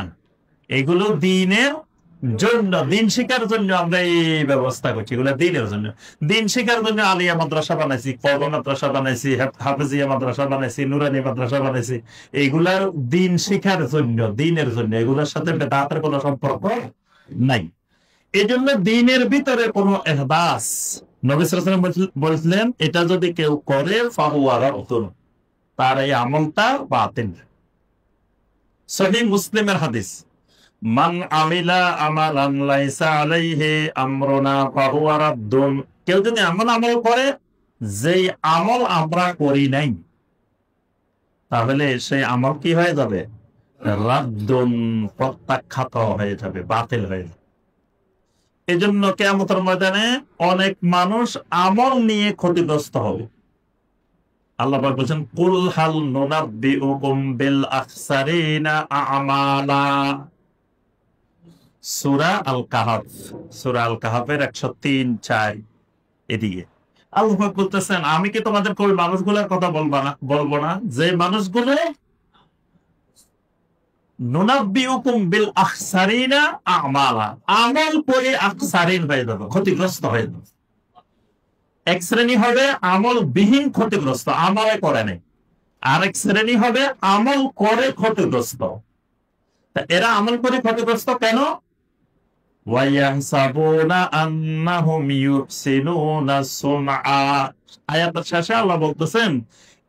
এগুলো দ্বীনের জন্য, দ্বীন শিক্ষার জন্য আমরা এই ব্যবস্থা করছি। এগুলো দ্বীনের জন্য, দ্বীন শিক্ষার জন্য আলিয়া মাদ্রাসা বানাইছি, কওমি মাদ্রাসা বানাইছি, হাফেজিয়া মাদ্রাসা বানাইছি, নুরানি মাদ্রাসা বানাইছি। এইগুলার দ্বীন শিক্ষার জন্য, দ্বীনের জন্য, এগুলোর সাথে বেদাতের কোনো সম্পর্ক নাই। এই জন্য দ্বীনের ভিতরে কোনো ইহদাস, নবী সাল্লাল্লাহু আলাইহি ওয়াসাল্লাম বলেছিলেন, এটা যদি কেউ করে ফাহুয়া রাদ্দুন, তার এই আমলটা বাতিল। সহিহ মুসলিমের হাদিস, মান আমিলা আমালান লাইসা আলাইহি আমরুনা ফাহুয়া রাদ্দুন। কেউ যদি এমন আমল করে যেই আমল আমরা করি নাই, তাহলে সেই আমল কি হয়ে যাবে? রাদ্দুন, প্রত্যাখ্যাত হয়ে যাবে, বাতিল হয়ে যাবে। এই জন্য কিয়ামতের ময়দানে অনেক মানুষ আমল নিয়ে ক্ষতিগ্রস্ত হবে। আল্লাহ পাক বলেন, কুল হাল নুনাব্বিউকুম বিল আখসারিনা আমালা। সূরা আল কাহাফ, সূরা আল কাহাফের 103-4 এদিকে আল্লাহ পাক বলতেছেন, আমি কি তোমাদেরকে ওই মানুষগুলোর কথা বলবো না যে মানুষগুলো নুনাব্বিউকুম বিল আখসারিনা আমালা, আমল করে আখসারিন হয়ে যাবে, ক্ষতিগ্রস্ত হয়ে যাবে। এক শ্রেণী হবে আমল বিহীন ক্ষতিগ্রস্ত, আমলে করে নাই। আরেক শ্রেণী হবে আমল করে ক্ষতিগ্রস্ত। তা এরা আমল করে ক্ষতিগ্রস্ত কেন? ওয়ায়াহসাবুনা আন্নাহুম ইউহসিনুনা সুনআ। আয়াতের শেষে আল্লাহ বলতেছেন,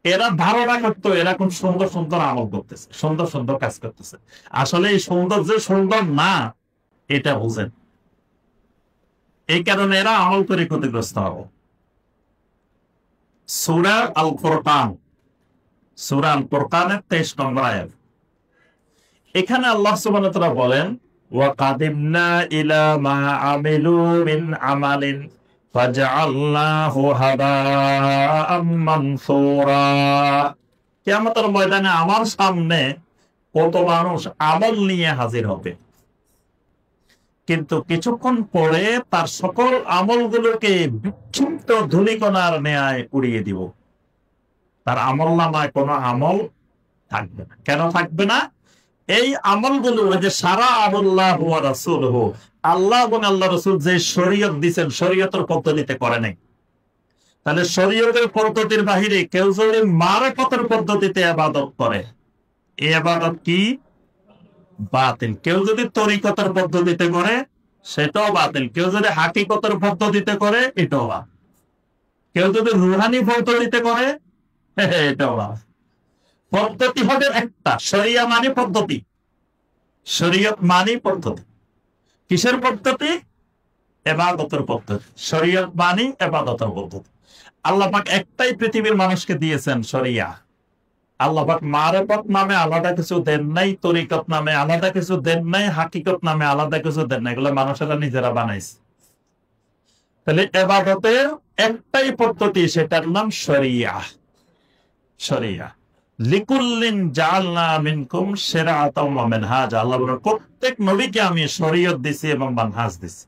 এরা ধারণা করতো এরা খুব সুন্দর সুন্দর আমল করতেছে, সুন্দর সুন্দর কাজ করতেছে। আসলে এই সুন্দর যে সুন্দর না, এটা বুঝেন। এই কারণে এরা আমল করে ক্ষতিগ্রস্ত হবে। সূরা আল ফুরকান, সূরা আল ফুরকানের 23 নম্বর আয়াত। এখানে আল্লাহ সুবহানাহু ওয়া তাআলা বলেন, ওয়া কাদিমনা ইলা মা আমিলু মিন আমালিন ফাজআলনাহু হাবাআম মানসুরা। কিয়ামতের ময়দানে আমার সামনে কত মানুষ আমল নিয়ে হাজির হবে, কিন্তু কিছুক্ষণ পরে তার সকল আমলগুলোকে বিক্ষিপ্ত ধূলিকণার ন্যায় উড়িয়ে দিব। তার আমলনামায় কোনো আমল থাকবে না। কেন থাকবে না? এই আমলগুলো যে সারা আল্লাহু ওয়া রাসূলুহু, আল্লাহ এবং আল্লাহ রাসূল যে শরীয়ত দিবেন, শরীয়তের পদ্ধতিতে করে নাই। তাহলে শরীয়তের পদ্ধতির বাহিরে কেউ যদি মারেফতের পদ্ধতিতে ইবাদত করে, এই ইবাদত কি? বাতিল। কেউ যদি তরিকতের পদ্ধতিতে করে, সেটাও বাতিল। কেউ যদি হাকিকতের পদ্ধতিতে করে, এটাও বাতিল। কেউ যদি রুহানি পদ্ধতিতে করে, এটাও বাতিল। পদ্ধতি হবে একটা, শরিয়া মানে পদ্ধতি, শরীয়ত মানে পদ্ধতি। কিসের পদ্ধতি? ইবাদতের পদ্ধতি। শরীয়ত মানি ইবাদতের পদ্ধতি। আল্লাহ পাক একটাই পৃথিবীর মানুষকে দিয়েছেন শরিয়া। আল্লাহ পাক মারেফত নামে আলাদা কিছু দেন নাই, তরিকত নামে আলাদা কিছু দেন নাই, হাকিকত নামে আলাদা কিছু দেন নাই। এগুলো মানুষেরা নিজেরা বানাইছে। তাহলে ইবাদতের একটাই পদ্ধতি, সেটার নাম শরিয়া। শরিয়া। লিকুল্লিন জাআলনা মিনকুম শিরআতাম ওয়া মিনহাজা। আল্লাহ বলেন প্রত্যেক নবীকে আমি শরীয়ত দিছি এবং মানহাজ দিছি।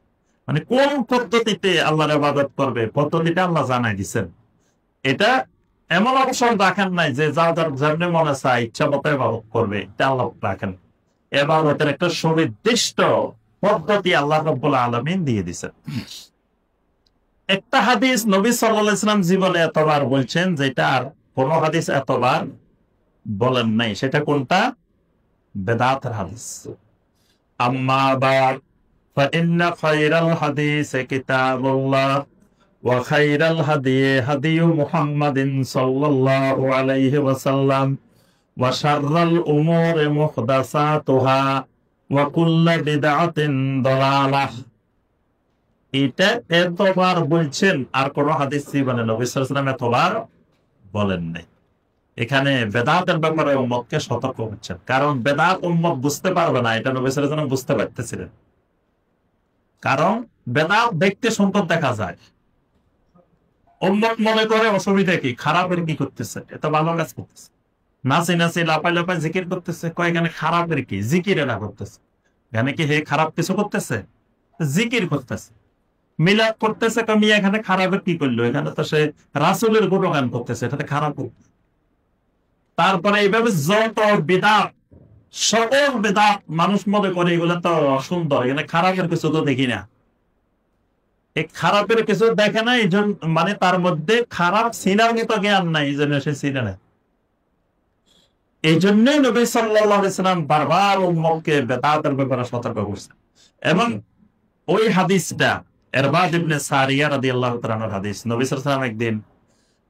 মানে কোন পদ্ধতিতে আল্লাহর ইবাদত করবে, পদ্ধতিটা আল্লাহ জানাই দিবেন। এটা এমন অবসর রাখেন নাই যে যা যার যেমনি মনে চায় ইচ্ছা মতো ইবাদত করবে, এটা আল্লাহ রাখেন। ইবাদতের একটা সুনির্দিষ্ট পদ্ধতি আল্লাহ রাব্বুল আলামিন দিয়ে দিয়েছেন। একটা হাদিস নবী সাল্লাল্লাহু আলাইহি ওয়াসাল্লাম জীবনে এতবার বলছেন, যেটা আর কোন হাদিস এতবার বলেন নাই। সেটা কোনটা? বেদাতের হাদিস। আম্মা বা'দ ফাইন্না খায়রাল হাদিসি কিতাবুল্লাহ ওয়া খায়রাল হাদি হাদিয়ু মুহাম্মাদিন সাল্লাল্লাহু আলাইহি ওয়াসাল্লাম ওয়া শাররাল উমুরি মুহদাসাতুহা ওয়া কুল্লু বিদআতিন দালালাহ। এটা এতবার বলছেন, আর কোন হাদিস জীবনে নবী সাল্লাল্লাহু আলাইহি ওয়াসাল্লাম এতবার বলেন নাই। এখানে বেদাতের ব্যাপারে উম্মতকে সতর্ক করছেন, কারণ বেদাত উম্মত বুঝতে পারবে না, এটা নবী সাল্লাল্লাহু আলাইহি ওয়াসাল্লাম বুঝতে পারতেছিলেন। কারণ বেদাত দেখতে সুন্দর দেখা যায়, উম্মত মনে করে অসুবিধা কি, খারাপের কি করতেছে, এত ভালো কাজ করতেছে, নাচি নাচি লাপাই লাপাই জিকির করতেছে, কয়েকখানে খারাপের কি, জিকির এরা করতেছে। এখানে কি হে খারাপ কিছু করতেছে? জিকির করতেছে। মিলাদ করতেছে, মিয়া এখানে খারাপের কি করলো? এখানে তো সে রাসূলের গুণগান করতেছে, এটাতে খারাপ। তারপরে এইভাবে যত বিদআত, সকল বিদআত মানুষ মনে করে এগুলো তো সুন্দর, এখানে খারাপের কিছু তো দেখি না। এই খারাপের কিছু দেখে না, এই জন্য মানে তার মধ্যে খারাপ চিনার মতো জ্ঞান নাই, এই জন্য সে চিনে না। এই জন্যই নবী সাল্লাল্লাহু আলাইহি ওয়াসাল্লাম বারবার উম্মতকে বেদাতের ব্যাপারে সতর্ক করছেন। এবং ওই হাদিসটা ইরবাদ ইবনে সারিয়া রাদিয়াল্লাহু তাআলার হাদিস। নবী সাল্লাল্লাহু আলাইহি ওয়াসাল্লাম একদিন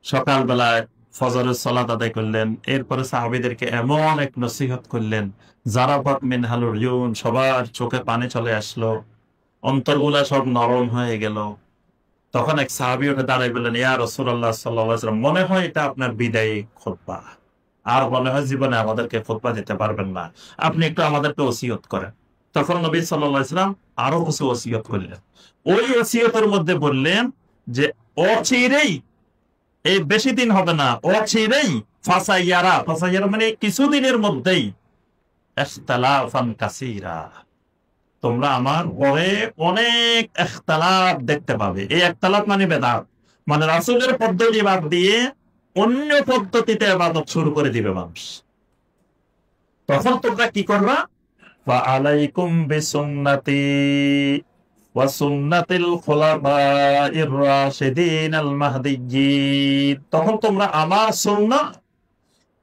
সকালবেলায় ফজরের সালাত আদায় করলেন, এরপরে সাহাবীদেরকে এমন এক নসিহত করলেন, জারাফাত মিনহাল উয়ুন, সবার চোখে পানি চলে আসলো, অন্তরগুলা সব নরম হয়ে গেল। তখন এক সাহাবী উঠে দাঁড়াই বললেন, ইয়া রাসূলুল্লাহ সাল্লাল্লাহু আলাইহি ওয়াসাল্লাম, মনে হয় এটা আপনার বিদায়ী খুতবা, আর মনে হয় জীবনে আমাদেরকে খুতবা দিতে পারবেন না, আপনি একটু আমাদেরকে ওসিয়ত করেন। তখন নবী সাল্লাল্লাহু আলাইহি ওয়াসাল্লাম আরো কিছু ওসিয়ত করলেন। ওই ওসিয়তের মধ্যে বললেন যে অচিরেই, এই বেশি দিন হবে না, অচিরেই ফাসাইয়ারা, ফাসাইয়ারা মানে কিছুদিনের মধ্যেই, ইখতিলাফান কাসীরা, তোমরা আমার পরে অনেক ইখতিলাফ দেখতে পাবে। এই ইখতিলাফ মানে বেদাত, মানে রাসূলের পদ্ধতি বাদ দিয়ে অন্য পদ্ধতিতে ইবাদত শুরু করে দিবে মানুষ। তখন তোমরা কি করবা? ওয়া আলাইকুম বিসুন্নতি ওয়া সুন্নাতিল খুলাফাইর রাশিদিন আল মাহদিয়্যিন। তখন তোমরা আমার সুন্নাত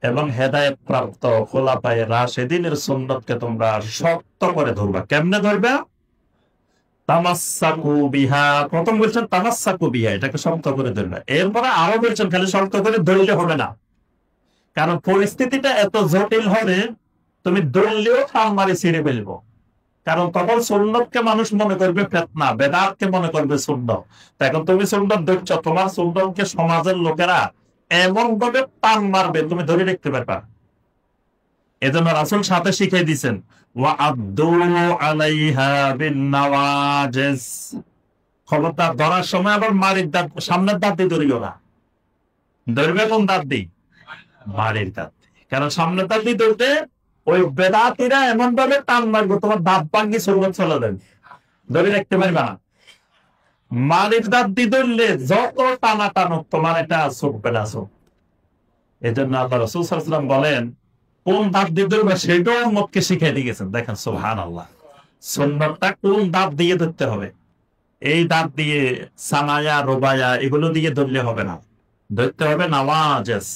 এবং হেদায়েত প্রাপ্ত খুলাফায়ে রাশিদিনের সুন্নতকে তোমরা শক্ত করে ধরবা। কেমনে ধরবা? তামাসসাকু বিহা। প্রথম বলছেন তামাসসাকু বিহা, এটাকে শক্ত করে ধরবা। এরপরে আরো বলছেন খালি শক্ত করে ধরলে হবে না, কারণ পরিস্থিতিটা এত জটিল হবে, তুমি ধরলেও টান মারি ছিঁড়ে ফেলবো। কারণ তখন সুন্নতকে মানুষ মনে করবে ফিতনা, বেদাতকে মনে করবে সুন্নত। এখন তুমি সুন্নত ধরছো, তোমার সুন্নতকে সমাজের লোকেরা এমন ভাবে টান মারবে তুমি ধরে রাখতে পারবা। এজন্য রাসূল সাথে শিখিয়ে দিয়েছেন, ওয়া আদু আলাইহা বিন-নাওয়াজিস। খবরদার ধরার সময় আবার মারির দাঁত, সামনের দাঁত দিয়ে ধরিও না। ধরবে কোন দাঁত দিয়ে? মারির দাঁত দিয়ে। কারণ সামনের দাঁত দিয়ে ধরতে ওই বেদাতীরা এমন ভাবে টান মারবে তোমার দাঁত ভাঙি সুন্নত চলে যাবে, ধরে রাখতে পারবা না। মারির দাঁত দিয়ে ধরলে যত টানা টানুক তোমার এটা চুকবে না, চুক। এই জন্য আল্লাহ রাসূল সাল্লাল্লাহু আলাইহি ওয়াসাল্লাম বলেন, কোন দাঁত দিয়ে ধরবে সেটাও উম্মতকে শিখিয়ে দিয়ে গেছেন। দেখেন সুবহানাল্লাহ, সুন্নতটা কোন দাঁত দিয়ে ধরতে হবে। এই দাঁত দিয়ে সানায়া, রুবায়া এগুলো দিয়ে ধরলে হবে না, ধরতে হবে নাওয়াজিস,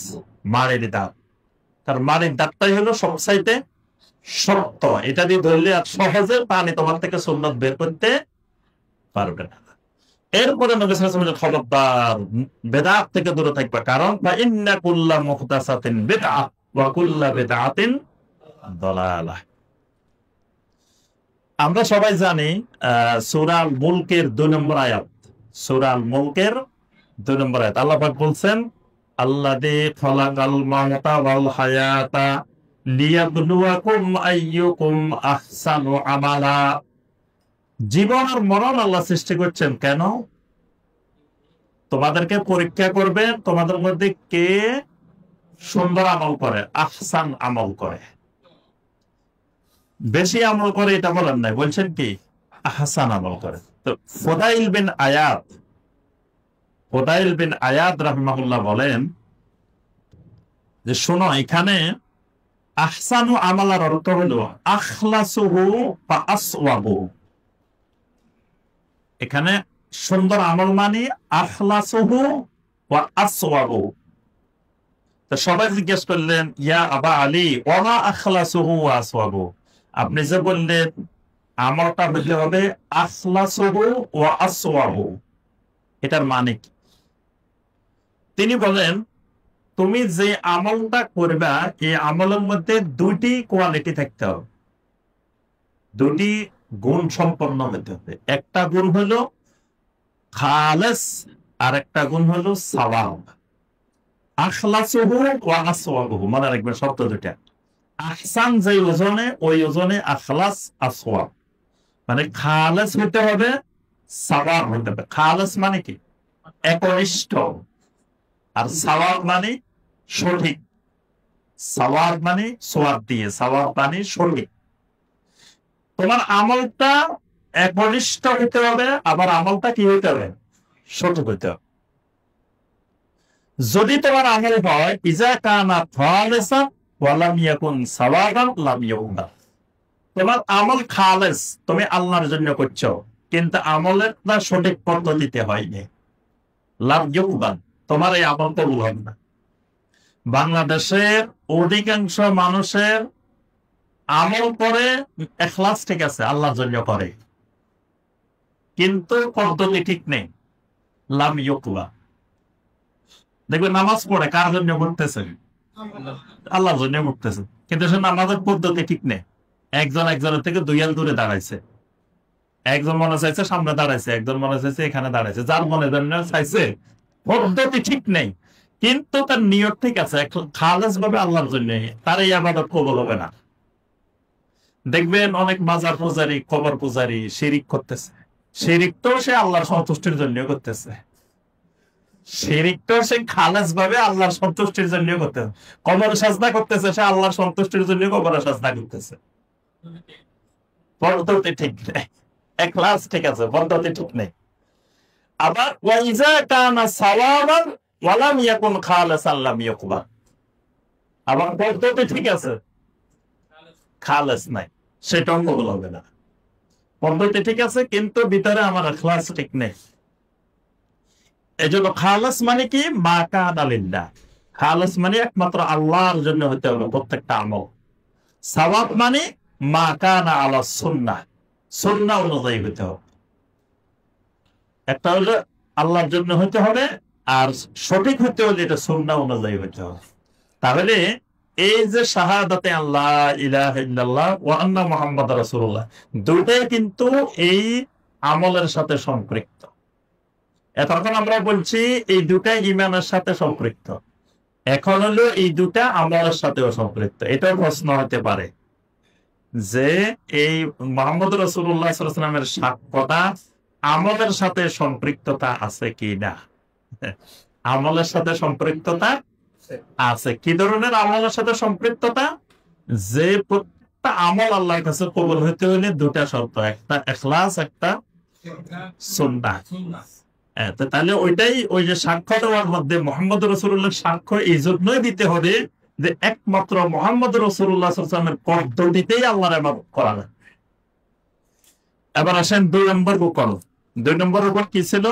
মারির দাঁত। তার মারির দাঁতটাই হলো সবচাইতে শক্ত, এটা দিয়ে ধরলে আর সহজে পানি তোমার থেকে সুন্নত বের করতে পারবে না। এরপরে নবী সাল্লাল্লাহু আলাইহি ওয়াসাল্লাম খবরদার বেদাত থেকে দূরে থাকবে, কারণ ইন্না কুল্লা মুহদাসাতিন বিদআহ ওয়া কুল্লা বিদআতিন দালালাহ। আমরা সবাই জানি সূরা আল মুলকের 2 নম্বর আয়াত, সূরা আল মুলকের 2 নম্বর আয়াত আল্লাহ পাক বলছেন আল্লাযী খালাকাল মাউতা ওয়াল হায়াতা লিয়াবলুয়াকুম আইয়ুকুম আহসানু আমালা। জীবন আর মরণ আল্লাহ সৃষ্টি করছেন কেন? তোমাদেরকে পরীক্ষা করবে তোমাদের মধ্যে কে সুন্দর আমল করে, আহসান আমল করে, বেশি আমল করে এটা বলেন নাই, বলছেন কি আহসান আমল করে। তো ফুদাইল বিন আয়াদ রাহিমাহুল্লাহ বলেন যে শোনো, এখানে আহসানু আমালার অর্থ হলো আখলাসুহু বা আসওয়াবু। এখানে সুন্দর আমল মানে আখলাসুহু ওয়া আসওয়াবু। তো সবাই জিজ্ঞেস করলেন ইয়া আবা আলী ওয়া আখলাসুহু ওয়া আসওয়াবু, আপনি যে বললেন আমলটা বলতে হবে আখলাসুহু ওয়া আসওয়াবু, এটার মানে কি? তিনি বলেন তুমি যে আমলটা করবা এই আমলের মধ্যে 2টি কোয়ালিটি থাকতে হবে, 2টি গুণ সম্পন্ন হতে হবে। একটা গুণ হলো খালেস আর একটা গুণ হলো সাওয়াব। আখলাসুহু ওয়া আসওয়াবুহু মনে রাখবেন শব্দ দুটা। আহসান যে ওজনে ওই ওজনে আখলাস আসওয়াব, মানে খালেস হতে হবে, সাওয়াব হতে হবে। খালেস মানে কি একনিষ্ঠ, আর সাওয়াব মানে সঠিক। সাওয়াব মানে সোয়াব দিয়ে, সাওয়াব মানে সঠিক। তোমার আমলটা একনিষ্ঠ হতে হবে, আবার আমলটা কি হতে হবে সঠিক হতে হবে। যদি তোমার আমল হয় ইজা কানা খালিসান ওয়া লাম ইয়াকুন সাওয়াবান লাম ইউকবাল, তোমার আমল খালেস, তুমি আল্লাহর জন্য করছো কিন্তু আমলের সঠিক পদ্ধতিতে হয়নি, লাম ইউকবাল, তোমার এই আমল কবুল হবে না। বাংলাদেশের অধিকাংশ মানুষের আমল করে ইখলাস ঠিক আছে, আল্লাহর জন্য করে, কিন্তু পদ্ধতি ঠিক নেই, লাম ইউকবাল। দেখবে নামাজ পড়ে কার জন্য পড়তেছে? আল্লাহর জন্য পড়তেছে, কিন্তু সে নামাজের পদ্ধতি ঠিক নেই। একজন একজনের থেকে 2 হাত দূরে দাঁড়াইছে, একজন মনে চাইছে সামনে দাঁড়াইছে, একজন মনে চাইছে এখানে দাঁড়াইছে, যার মনে জন্য চাইছে পদ্ধতি ঠিক নেই, কিন্তু তার নিয়ত ঠিক আছে, খালেস ভাবে আল্লাহর জন্য, তার এই ইবাদত কবুল হবে না। দেখবেন অনেক মাজার পূজারী, কবর পূজারী শিরিক করতেছে, শিরিক তো সে আল্লাহর সন্তুষ্টির জন্য করতেছে, শিরিক তো সে খালেস ভাবে আল্লাহর সন্তুষ্টির জন্য করতেছে। কবর সাজদা করতেছে, সে আল্লাহর সন্তুষ্টির জন্য কবর সাজদা করতেছে, পদ্ধতি ঠিক নেই, ইখলাস ঠিক আছে, পদ্ধতি ঠিক নেই। আবার ওয়াইজা কানা সাওয়াবান ওয়া লাম ইয়াকুন খালিসান লাম ইউকবাল, আবার পদ্ধতি ঠিক আছে, খালেস নাই, সেটাও কবুল হবে না। পদ্ধতি ঠিক আছে কিন্তু ভিতরে আমার ইখলাস ঠিক নেই। এজন্য খালেস মানে কি মা কানা লিল্লাহ, খালেস মানে একমাত্র আল্লাহর জন্য হতে হবে প্রত্যেকটা আমল। সাওয়াব মানে মা কানা আলা সুন্নাহ, সুন্নাহ অনুযায়ী হতে হবে। একটা হলো আল্লাহর জন্য হতে হবে, আর সঠিক হতে হলে এটা সুন্নাহ অনুযায়ী হতে হবে। তাহলে এই যে শাহাদাতে আল্লাহ ইলাহা ইল্লাল্লাহ ওয়া আন্না মুহাম্মাদুর রাসূলুল্লাহ, দুটোই কিন্তু এই আমলের সাথে সম্পৃক্ত। এতক্ষণ আমরা বলছি এই দুটাই ঈমানের সাথে সম্পৃক্ত, এখন হলো এই দুটা আমলের সাথেও সম্পৃক্ত। এটাও প্রশ্ন হতে পারে যে এই মুহাম্মদ রাসূলুল্লাহ সাল্লাল্লাহু আলাইহি ওয়াসাল্লামের সাক্ষ্যটা আমলের সাথে সম্পৃক্ততা আছে কি না? আমলের সাথে সম্পৃক্ততা আছে। কি ধরনের আমলের সাথে সম্পৃক্ততা? যে প্রত্যেকটা আমল আল্লাহর কাছে কবুল হতে হলে দুটা শর্ত, একটা ইখলাস, একটা সুন্নাহ। তাহলে ওইটাই, ওই যে সাক্ষ্য দেওয়ার মধ্যে মুহাম্মদ রাসূলুল্লাহর সাক্ষ্য এই জন্যই দিতে হবে যে একমাত্র মুহাম্মদ রাসূলুল্লাহ সাল্লাল্লাহু আলাইহি ওয়াসাল্লামের পদ্ধতিতেই আল্লাহর ইবাদত করা যায়। এবার আসেন 2 নম্বর করো। 2 নম্বর উপর কি ছিল?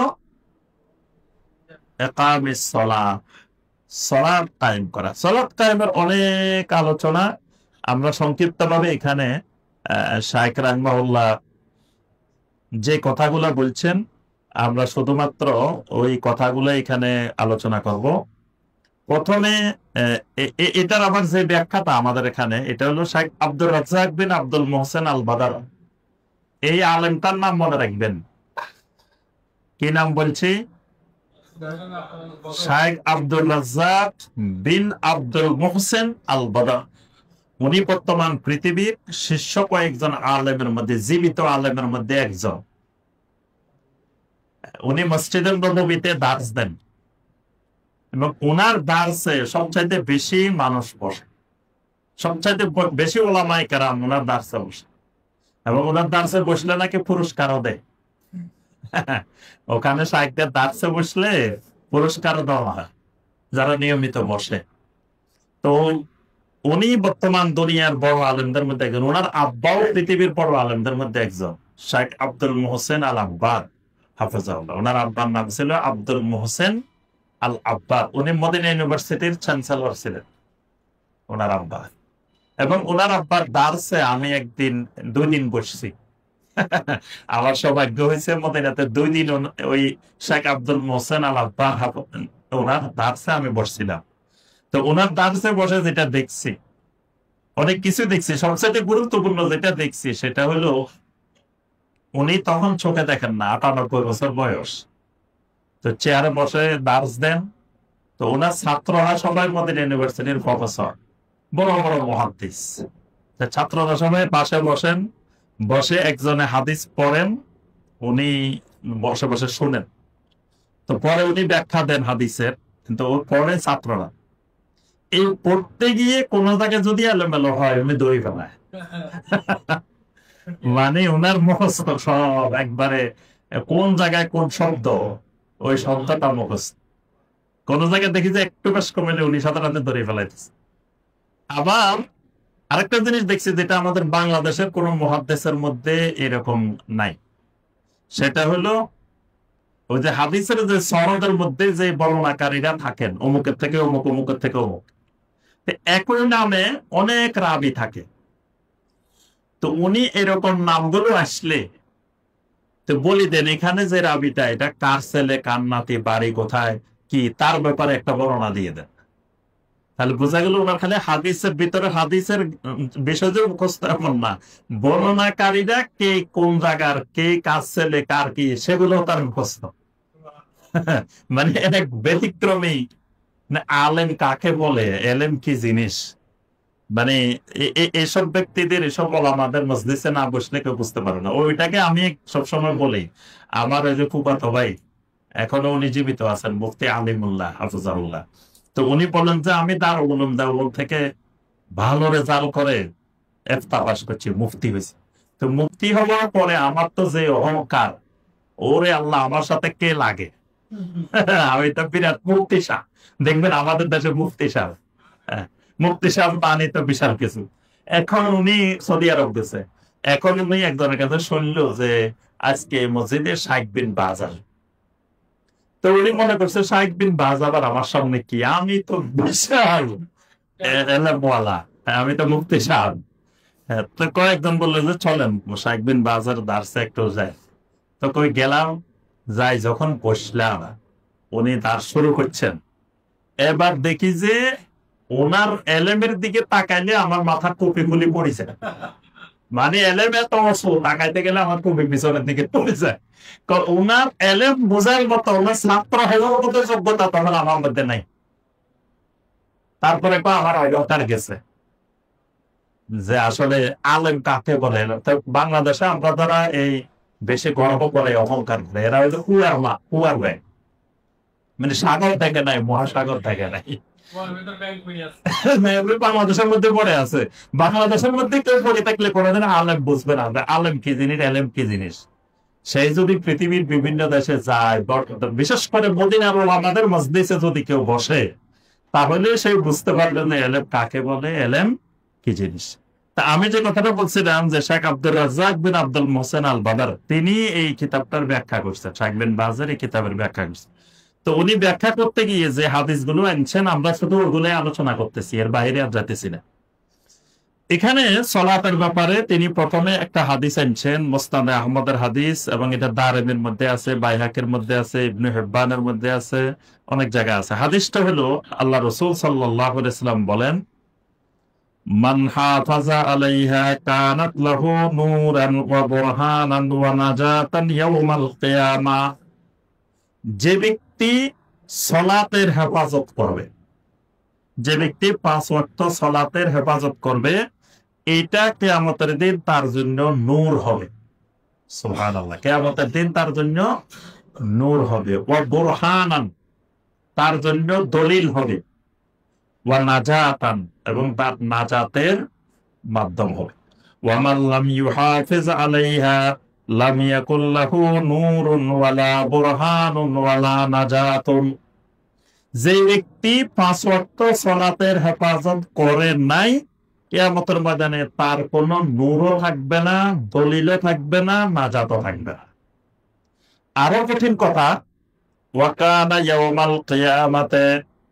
ইকামিস সালাত, সালাত কায়েম করা। সালাত কায়েমের অনেক আলোচনা আমরা সংক্ষিপ্তভাবে এখানে শাইখ রাহিমাহুল্লাহ যে কথাগুলো বলছেন আমরা শুধুমাত্র ওই কথাগুলো এখানে আলোচনা করব। প্রথমে এটার আবার যে ব্যাখ্যাটা আমাদের এখানে, এটা হলো শাইখ আব্দুর রাজ্জাক বিন আব্দুল মুহসিন আল বাদার, এই আলেমটার নাম মনে রাখবেন। কি নাম বলছি? শাইখ আব্দুর রাজ্জাক বিন আব্দুল মুহসিন আল বদর। উনি বর্তমান পৃথিবীর শীর্ষ কয়েকজন আলেমের মধ্যে, জীবিত আলেমের মধ্যে একজন। উনি মসজিদুল নববীতে দার্স দেন এবং ওনার দার্সে সবচাইতে বেশি মানুষ বসে, সবচাইতে বেশি ওলামায়ে কেরাম ওনার দার্সে বসে, এবং ওনার দার্সে বসলে নাকি পুরস্কারও দেয়। ওখানে শাইখদের দার্সে বসলে পুরস্কারও দেওয়া হয় যারা নিয়মিত বসে। তো উনি বর্তমান দুনিয়ার বড় আলেমদের মধ্যে একজন। ওনার আব্বাও পৃথিবীর বড় আলেমদের মধ্যে একজন, শাইখ আব্দুল মুহসিন আল আব্বাদ হাফেজাহুল্লাহ। ওনার আব্বার নাম ছিল আব্দুল মুহসিন আল আব্বাদ। উনি মদিনা ইউনিভার্সিটির চ্যান্সেলর ছিলেন ওনার আব্বা। এবং ওনার আব্বার দার্সে আমি একদিন 2 দিন বসছি। আমার সৌভাগ্য হয়েছে মদিনাতে 2 দিন ওই শেখ আব্দুল মুহসিন আল আব্বাদ ওনার দার্সে আমি বসছিলাম। তো ওনার দার্সে বসে যেটা দেখছি, অনেক কিছু দেখছি, সবচেয়ে গুরুত্বপূর্ণ যেটা দেখছি সেটা হলো উনি তখন চোখে দেখেন না, 98 বছর বয়স। তো চেয়ারে বসে দার্স দেন। তো ওনার ছাত্ররা সবাই মদিনা ইউনিভার্সিটির প্রফেসর, বড় বড় মুহাদ্দিস। ছাত্ররা সবাই পাশে বসেন, বসে একজনে হাদিস পড়েন, উনি বসে বসে শুনেন। তো পরে উনি ব্যাখ্যা দেন হাদিসের, কিন্তু ও পড়ে ছাত্ররা। এই পড়তে গিয়ে কোন জায়গায় যদি এলোমেলো হয় উনি দই ফেলায়। মানে ওনার মুখস্থ সব একবারে, কোন জায়গায় কোন শব্দ, ওই শব্দটা মুখস্থ। কোন জায়গায় দেখি যে একটু বেশ কমেলে উনি সাধারণত ধরে ফেলাইতেছে। আবার আরেকটা জিনিস দেখছি যেটা আমাদের বাংলাদেশের কোন মুহাদ্দিসের মধ্যে এরকম নাই, সেটা হলো ওই যে হাদিসের যে সনদের মধ্যে যে বর্ণনাকারীরা থাকেন, অমুকের থেকে অমুক, অমুকের থেকে অমুক, একই নামে অনেক রাবি থাকে। তো উনি এরকম নামগুলো আসলে তো বলি দেন, এখানে যে রাবিটা, এটা কার ছেলে, কার নাতি, বাড়ি কোথায়, কি, তার ব্যাপারে একটা বর্ণনা দিয়ে দেন। তাহলে বোঝা গেল ওনার খালি হাদিসের ভিতরে হাদিসের বিষয় যে মুখস্থ এমন না, বর্ণনাকারীরা কে কোন জায়গার, কে কার ছেলে, কার কি, সেগুলো তার মুখস্থ। মানে এক ব্যতিক্রমী আলেম কাকে বলে, এলেম কি জিনিস, মানে এসব ব্যক্তিদের, এসব আমাদের মজলিসে না বসলে কেউ বুঝতে পারে না। ওইটাকে আমি সবসময় বলি, আমার ওই যে ফুফাতো ভাই এখনো উনি জীবিত আছেন, মুফতি আলিমুল্লাহ হাফিজাহুল্লাহ। তো উনি বলেন যে আমি দারুল উলুম দেওবন্দ থেকে ভালো রেজাল্ট করে ইফতা পাস করছি, মুফতি হয়েছি। তো মুফতি হওয়ার পরে আমার তো যে অহংকার, ওরে আল্লাহ আমার সাথে কে লাগে, আমি তো বিরাট মুফতি সাহেব। দেখবেন আমাদের দেশে মুফতি সাহেব, মুফতি সাহেব বাণী তো বিশাল কিছু। এখন উনি সৌদি আরব গেছে, এখন উনি একজনের কাছে শুনলো যে আজকে মসজিদে শাইখ বিন বাজ আসবে। তো উনি মনে করছে শাইখ বিন বাজ আবার আমার সামনে কি, আমি তো বিশাল এলেমওয়ালা, আমি তো মুফতি সাহেব। তো কয়েকজন বললো যে চলেন শাইখ বিন বাজের দার্সে একটু যায়। তো কই গেলাম, যাই, যখন বসলাম উনি দার্স শুরু করছেন, এবার দেখি যে ওনার এলেমের দিকে তাকাইলে আমার মাথা টুপি খুলি পড়েছে। মানে এলেম এত অসল, তাকাইতে গেলে আমার টুপি পিছনের দিকে পড়ে যায়। ওনার এলেম বোঝার মতো, ওনার ছাত্র হওয়ার মতো যোগ্যতা তখন আমার মধ্যে নাই। তারপরে আমার অহংকার গেছে যে আসলে আলেম কাকে বলে। বাংলাদেশে আমরা যারা এই বেশি গর্ব করে, অহংকার করে, এরা হয়তো কুয়ার ব্যাগ, মানে সাগর থেকে নাই, মহাসাগর থেকে নাই, বাংলাদেশের মধ্যে পড়ে আছে। বাংলাদেশের মধ্যে কেউ পড়ে থাকলে কোনোদিন আলেম বুঝবে না আলেম কি জিনিস, এলেম কি জিনিস। সেই যদি পৃথিবীর বিভিন্ন দেশে যায়, বিশেষ করে মদিনার আমাদের মসজিদে যদি কেউ বসে, তাহলে সে বুঝতে পারবে না এলেম কাকে বলে, এলেম কি জিনিস। তা আমি যে কথাটা বলছিলাম যে শেখ আব্দুর রাজ্জাক বিন আব্দুল মুহসিন আল বদর, তিনি এই কিতাবটার ব্যাখ্যা করছেন, শেখ বিন বাজের এই কিতাবের ব্যাখ্যা করছেন। তো উনি ব্যাখ্যা করতে গিয়ে যে হাদিসগুলো আনছেন, আমরা শুধু ওগুলোই আলোচনা করতেছি, এর বাইরে আর যাইতেছি না। এখানে সলাতের ব্যাপারে তিনি প্রথমে একটা হাদিস আনছেন, মুসনাদে আহমদের হাদিস, এবং এটা দারিমির মধ্যে আছে, বাইহাকের মধ্যে আছে, ইবনে হিব্বানের মধ্যে আছে, অনেক জায়গায় আছে। হাদিসটা হলো আল্লাহ রাসূল সাল্লাল্লাহু আলাইহি ওয়াসাল্লাম বলেন, মান হাফাজা আলাইহা কানাত লাহু নূরান ওয়া বুরহানান ওয়া নাজাতান ইয়াউমাল কিয়ামা। যে ব্যক্তি সালাতের হেফাজত করবে, যে ব্যক্তি 5 ওয়াক্ত সালাতের হেফাজত করবে, এটা কিয়ামতের দিন তার জন্য নূর হবে। সুবহানাল্লাহ, কিয়ামতের দিন তার জন্য নূর হবে। ওয়া বুরহানান, তার জন্য দলিল হবে। ওয়া নাজাতান, এবং তার নাজাতের মাধ্যম হবে। ওয়া মান লাম ইউহাফিজ আলাইহা লাম ইয়াকুল লাহু নূরুন ওয়ালা বুরহানুন ওয়ালা নাজাতুন। যে ব্যক্তি 5 ওয়াক্ত সালাতের হেফাজত করে নাই, কিয়ামতের ময়দানে তার কোনো নূরও থাকবে না, দলিলও থাকবে না, নাজাতও থাকবে না। আরো কঠিন কথা, ওয়া কানা ইয়াউমাল কিয়ামাতে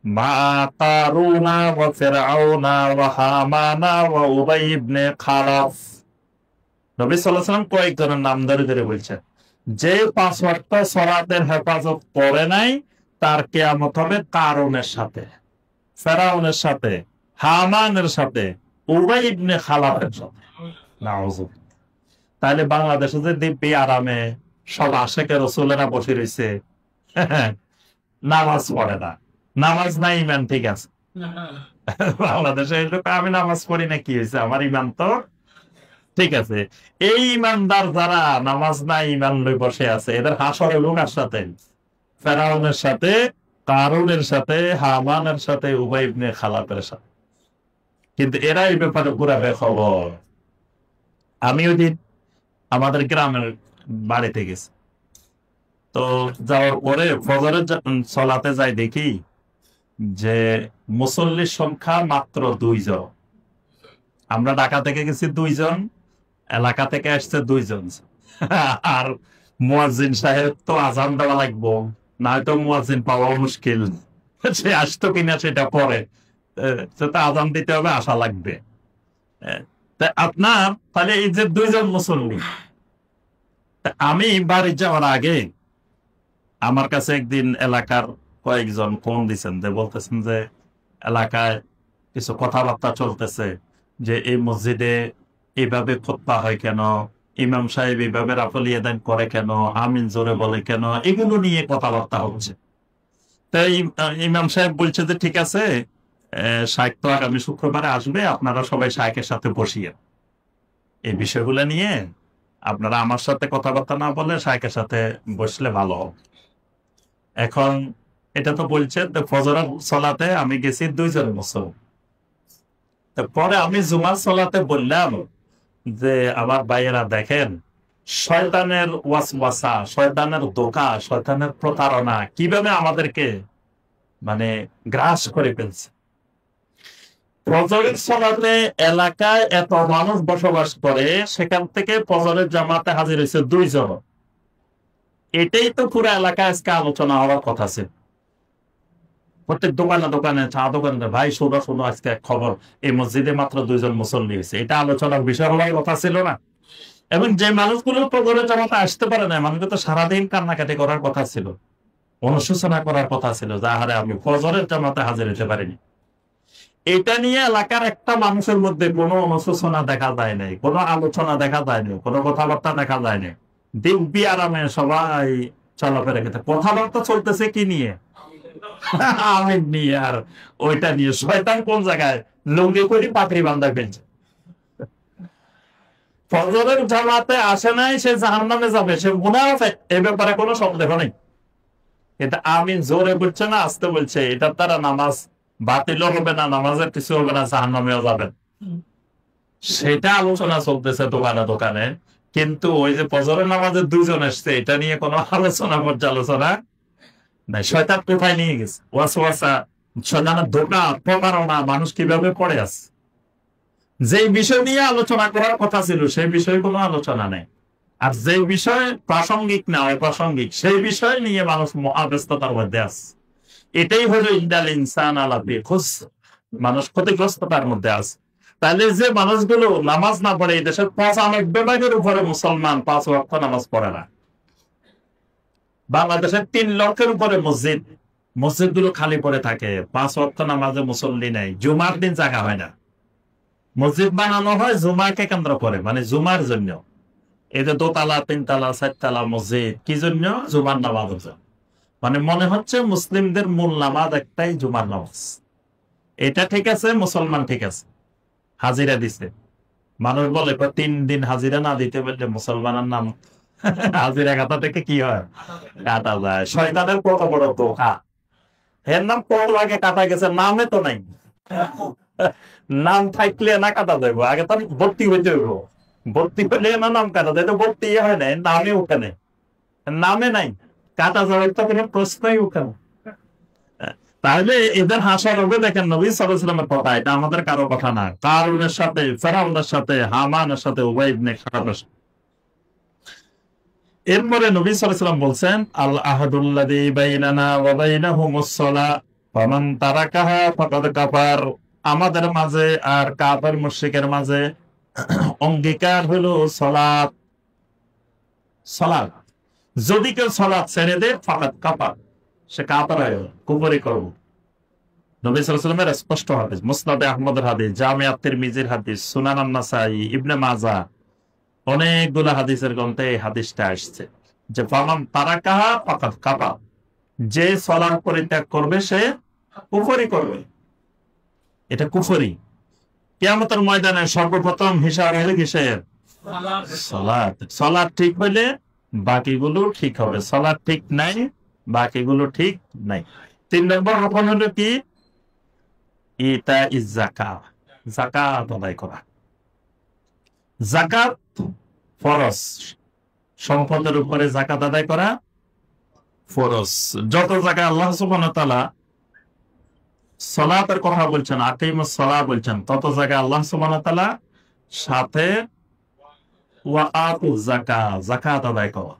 মা কারুনা ওয়া ফিরআউনা ওয়া হামানা ওয়া উবাই ইবনে খালাফ। নবী সাল্লাল্লাহু আলাইহি ওয়াসাল্লাম কয়েকজনের নাম ধরে ধরে বলছেন, যে 5 ওয়াক্ত সালাতের হেফাজত করে নাই তার কিয়ামত হবে কারুনের সাথে, ফেরাউনের সাথে, হামানের সাথে, উবাই ইবনে খালাফের সাথে। নাউযুবিল্লাহ। তাহলে বাংলাদেশে যে দিব্যি আরামে সব আশেকে রসুলেরা বসে রয়েছে, নামাজ পড়ে না, নামাজ নাই ইমান ঠিক আছে। বাংলাদেশে আমি নামাজ পড়ি না, কি হয়েছে, আমার ইমান তো ঠিক আছে। এই ইমানদার যারা নামাজ নাই ইমান লই বসে আছে, এদের হাসরে লোকের সাথে, ফেরাউনের সাথে, কারুনের সাথে, হামানের সাথে, উবাই ইবনে খালাফের সাথে। কিন্তু এরা এই ব্যাপারে পুরা বেখবর। আমি ওই দিন আমাদের গ্রামের বাড়িতে গেছি, তো যাওয়ার পরে ফজরের সলাতে যাই, দেখি যে মুসল্লির সংখ্যা মাত্র 2 জন। আমরা ঢাকা থেকে গেছি 2 জন, এলাকা থেকে আসছে 2 জন। আর মুয়াজ্জিন সাহেব তো আজান দেওয়া লাগবো, নয়তো মুয়াজ্জিন পাওয়া মুশকিল। সে আসতো কিনা সেটা পরে, সেটা আজান দিতে হবে, আসা লাগবে। আপনার তাহলে এই যে 2 জন মুসল্লি, আমি বাড়ি যাওয়ার আগে আমার কাছে একদিন এলাকার কয়েকজন ফোন দিচ্ছেন, যে বলতেছেন যে এলাকায় কিছু কথাবার্তা চলতেছে, যে এই মসজিদে এইভাবে খুতবা হয় কেন, ইমাম সাহেব এইভাবে রাফলি আদান করে কেন, আমিন জোরে বলে কেন, এগুলো নিয়ে কথাবার্তা হচ্ছে। তাই ইমাম সাহেব বলছে যে ঠিক আছে, শায়েখ তো আগামী শুক্রবারে আসবে, আপনারা সবাই শায়েখের সাথে বসিয়ে এই বিষয়গুলো নিয়ে আপনারা আমার সাথে কথাবার্তা না বলে শায়েখের সাথে বসলে ভালো হবে। এখন এটা তো বলছে ফজরের সলাতে আমি গেছি 2 জন মুসল্লি। পরে আমি জুমার সলাতে বললাম যে আমার ভাইয়েরা দেখেন, শয়তানের ওয়াসওয়াসা, শয়তানের ধোঁকা, শয়তানের প্রতারণা কিভাবে আমাদেরকে মানে গ্রাস করে ফেলছে। ফজরের সলাতে এলাকায় এত মানুষ বসবাস করে, সেখান থেকে ফজরের জামাতে হাজির হয়েছে 2 জন। এটাই তো পুরো এলাকায় আজকে আলোচনা হওয়ার কথা ছিল। প্রত্যেক দোকানে দোকানে, চা দোকানে, ভাই শোনো শোনো, আজকে খবর, এই মসজিদে মাত্র 2 জন মুসল্লি হয়েছে। এটা আলোচনার বিষয় হওয়ার কথা ছিল না? এবং যে মানুষগুলো ফজরের জামাতে আসতে পারে না, মানুষকে তো সারাদিন কান্নাকাটি করার কথা ছিল, অনুশোচনা করার কথা ছিল, যে আহারে আমি ফজরের জামাতে হাজির হতে পারিনি। এটা নিয়ে এলাকার একটা মানুষের মধ্যে কোনো অনুশোচনা দেখা যায় নাই, কোনো আলোচনা দেখা যায়নি, কোনো কথাবার্তা দেখা যায়নি। দিব্যি আরামে সবাই চলাফেরা করতে, কথাবার্তা চলতেছে কি নিয়ে? আমিন নিয়ে, আর ওইটা নিয়ে। শয়তান কোন জায়গায় লুঙ্গি করে পাকড়ি বান্ধা ফেলছে। ফজরের জামাতে আসে নাই, সে জাহান্নামে যাবে, সে গুনাহ আছে, এ ব্যাপারে কোনো সন্দেহ নেই। এটা আমিন জোরে বলছে না, আসতে বলছে, এটার দ্বারা নামাজ বাতিলও হবে না, নামাজের কিছু হবে না, জাহান্নামেও যাবেন, সেটা আলোচনা চলতেছে দোকানে দোকানে। কিন্তু ওই যে ফজরের নামাজে 2 জন আসছে, এটা নিয়ে কোনো আলোচনা পর্যালোচনা নাই। শয়তান কোথায় নিয়ে গেছে, ওয়াসওয়াসা, শয়তানের ধোঁকা, প্রতারণা, মানুষ কিভাবে পড়ে আছে। যে বিষয় নিয়ে আলোচনা করার কথা ছিল সেই বিষয়ে কোনো আলোচনা নেই, আর যে বিষয় প্রাসঙ্গিক না, অপ্রাসঙ্গিক, সেই বিষয় নিয়ে মানুষ মহাব্যস্ততার মধ্যে আছে। এটাই হলো ইন্দাল ইনসান আলা খুশর, মানুষ ক্ষতিগ্রস্ততার মধ্যে আছে। তাহলে যে মানুষগুলো নামাজ না পড়ে, এই দেশের 95% উপরে মুসলমান 5 ওয়াক্ত নামাজ পড়ে না। বাংলাদেশের 3 লক্ষের উপরে মসজিদগুলো খালি পড়ে থাকে, 5 ওয়াক্ত নামাজে মুসল্লি নেই, জুমার দিন জায়গা হয় না। মসজিদ বানানো হয় জুমাকে কেন্দ্র করে, মানে জুমার জন্য। এই যে দোতলা, তিনতলা, চারতলা মসজিদ কি জন্য? জুমার নামাজের জন্য। মানে মনে হচ্ছে মুসলিমদের মূল নামাজ একটাই, জুমার নামাজ। এটা ঠিক আছে, মুসলমান ঠিক আছে, হাজিরা দিছে। মানুষ বলে 3 দিন হাজিরা না দিতে পারলে মুসলমানের নাম হাজিরা খাতা থেকে কি হয়? কাটা যায়। শয়তানের কত বড় ধোঁকা! এর নাম কত আগে কাটা গেছে, নামে তো নাই। নাম থাকলে না কাটা যাবো, আগে তো ভর্তি হইতে হইব। ভর্তি হলে না নাম কাটা যায়, তো ভর্তি হয় না, নামে ওখানে, নামে নাই, কাটা যাওয়ার তো কোনো প্রশ্নই ওখানে। তাহলে এদের হাসা রোগে দেখেন নবী সাল্লাল্লাহু আলাইহি ওয়াসাল্লামের কথা, এটা আমাদের কারো কথা না। কারুনের সাথে, ফেরাউনের সাথে, হামানের সাথে, উবাই ইবনে খালদের সাথে। এরপরে নবী সাল্লাল্লাহু আলাইহি ওয়াসাল্লাম বলছেন, আল আহাদুল্লাযী বাইনানা ওয়া বাইনাহুমুস সালাহ ফামান তারাকাহা ফাকাদ কাফার। আমাদের মাঝে আর কাফের মুশরিকের মাঝে অঙ্গীকার হলো সালাত। সালাত যদি কেউ সালাত ছেড়ে দেয়, ফাকাদ কাফার, সে কাফের হয়ে গেল, কুফরি করবে। নবী সাল্লাল্লাহু আলাইহি ওয়াসাল্লামের স্পষ্ট হাদিস, মুসনাদে আহমদের হাদিস, জামিআ তিরমিজির হাদিস, সুনান আন-নাসাঈ, ইবনে মাজাহ, অনেকগুলো হাদিসের গ্রন্থে এই হাদিসটা আসছে যে ফামান তারাকাহা ফাকাদ কাফার, যে সালাত পরিত্যাগ করবে সে কুফরি করবে। এটা কুফরি। কিয়ামতের ময়দানে সর্বপ্রথম হিসাব হলো কিসের? সালাত। সালাত ঠিক হইলে বাকিগুলো ঠিক হবে, সালাত ঠিক নাই, বাকিগুলো ঠিক নাই। 3 নম্বর রকম হলো কি? ইতা ইজ যাকাত, যাকাত আদায় করা। যাকাত ফরজ, সম্পদের উপরে যাকাত আদায় করা ফরজ। যত জায়গায় আল্লাহ সুবহানাহু ওয়া তাআলা সালাতের কথা বলছেন, আকিমুস সালাহ বলছেন, তত জায়গায় আল্লাহ সুবহানাহু ওয়া তাআলা সাথে ওয়া আতুজ যাকাত, যাকাত আদায় করা।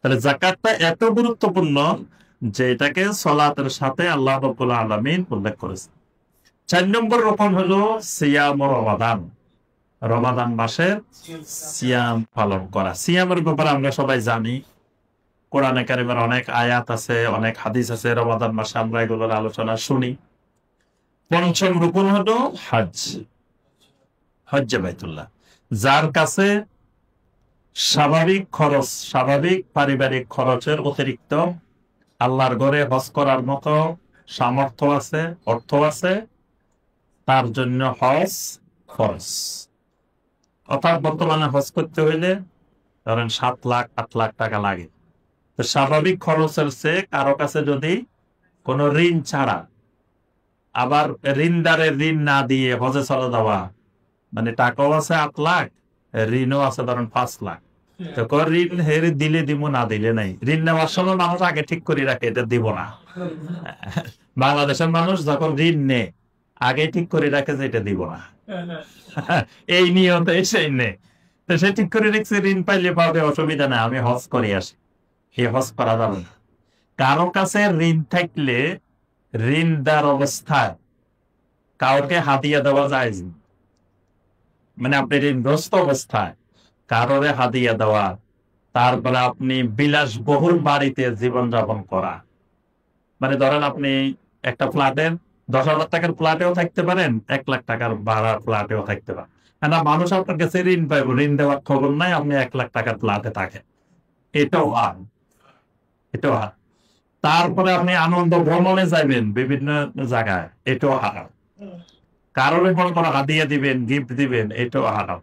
তাহলে যাকাতটা এত গুরুত্বপূর্ণ যে এটাকে সালাতের সাথে আল্লাহ রাব্বুল আলামিন উল্লেখ করেছেন। 4 নম্বর রকম হলো সিয়াম রমাদান, রমাদান মাসের সিয়াম পালন করা। সিয়ামের ব্যাপারে আমরা সবাই জানি, কোরআনে কারিমের অনেক আয়াত আছে, অনেক হাদিস আছে, রমাদান মাসে আমরা এগুলোর আলোচনা শুনি। 5ম রুকুন হলো হজ, হজ্জে বাইতুল্লাহ। যার কাছে স্বাভাবিক খরচ, স্বাভাবিক পারিবারিক খরচের অতিরিক্ত আল্লাহর ঘরে হজ করার মতো সামর্থ্য আছে, অর্থ আছে, তার জন্য হজ ফরজ। অর্থাৎ বর্তমানে হজ করতে হইলে ধরেন 7 লাখ 8 লাখ টাকা লাগে। তো স্বাভাবিক খরচের চেয়ে কারো কাছে যদি কোনো ঋণ ছাড়া, আবার ঋণদারে ঋণ না দিয়ে হজে চলে যাওয়া, মানে টাকাও আছে 8 লাখ, ঋণও আছে ধরেন 5 লাখ, তো ঋণ হেরে দিলে দিব, না দিলে নাই। ঋণ নেওয়ার সময় মানুষ আগে ঠিক করে রাখে, এটা দিব না। বাংলাদেশের মানুষ যখন ঋণ নেয় আগে ঠিক করে রাখে যে এটা দিব না, এই নিয়তে সেই নেই। তো সে ঠিক করে রেখেছে ঋণ পাইলে পাবে, অসুবিধা নাই, আমি হজ করে আসি। এই হজ করা যাবে না। কারো কাছে ঋণ থাকলে ঋণদার অবস্থায় কাউকে হাদিয়া দেওয়া যায় না। মানে আপনি ঋণগ্রস্ত অবস্থায় কারোরে হাদিয়া দেওয়া, তারপরে আপনি বিলাসবহুল বাড়িতে জীবনযাপন করা, মানে ধরেন আপনি একটা ফ্ল্যাটের 10,000 টাকার ফ্ল্যাটেও থাকতে পারেন, 1 লাখ টাকার ভাড়ার ফ্ল্যাটেও থাকতে পারেন। না মানুষ আপনার কাছে ঋণ পাইব, ঋণ দেওয়ার খবর নাই, আপনি 1 লাখ টাকার ফ্ল্যাটে থাকেন, এটাও আর, এটাও আর। তারপরে আপনি আনন্দ ভ্রমণে যাবেন বিভিন্ন জায়গায়, এটাও হারাম। কারোর কোনো হাদিয়া দিবেন, গিফট দিবেন, এটাও হারাম।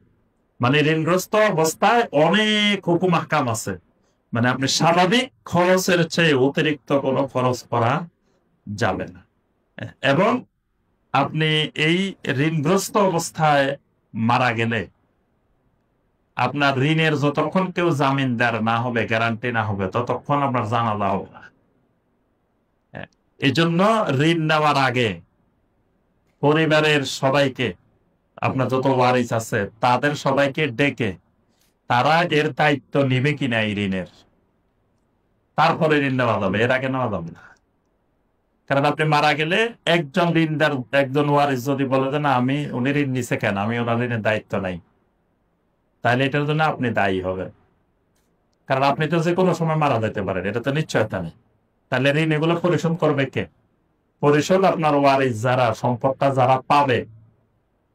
মানে ঋণগ্রস্ত অবস্থায় অনেক হুকুম আহকাম আছে, মানে আপনি স্বাভাবিক খরচের চেয়ে অতিরিক্ত কোনো খরচ করা যাবে না। এবং আপনি এই ঋণগ্রস্ত অবস্থায় মারা গেলে আপনার ঋণের যতক্ষণ কেউ জামিনদার না হবে, গ্যারান্টি না হবে, ততক্ষণ আপনার জানাজা হবে না। এই জন্য ঋণ নেওয়ার আগে পরিবারের সবাইকে, আপনার যত ওয়ারিস আছে তাদের সবাইকে ডেকে তারা এর দায়িত্ব নিবে কিনা এই ঋণের, তারপরে ঋণ নেওয়া যাবে, এর আগে নেওয়া যাবে না। কারণ আপনি মারা গেলে একজন ঋণদার, একজন ওয়ারিস যদি বলে যে না আমি, উনি ঋণ নিছে কেন, আমি ওনার ঋণের দায়িত্ব নাই, তাহলে এটার জন্য আপনি দায়ী হবেন। কারণ আপনি তো যে কোনো সময় মারা যেতে পারেন, এটা তো নিশ্চয়তা নেই। তাহলে ঋণ এগুলো পরিশোধ করবে কে? পরিশোধ আপনার ওয়ারিস যারা, সম্পদটা যারা পাবে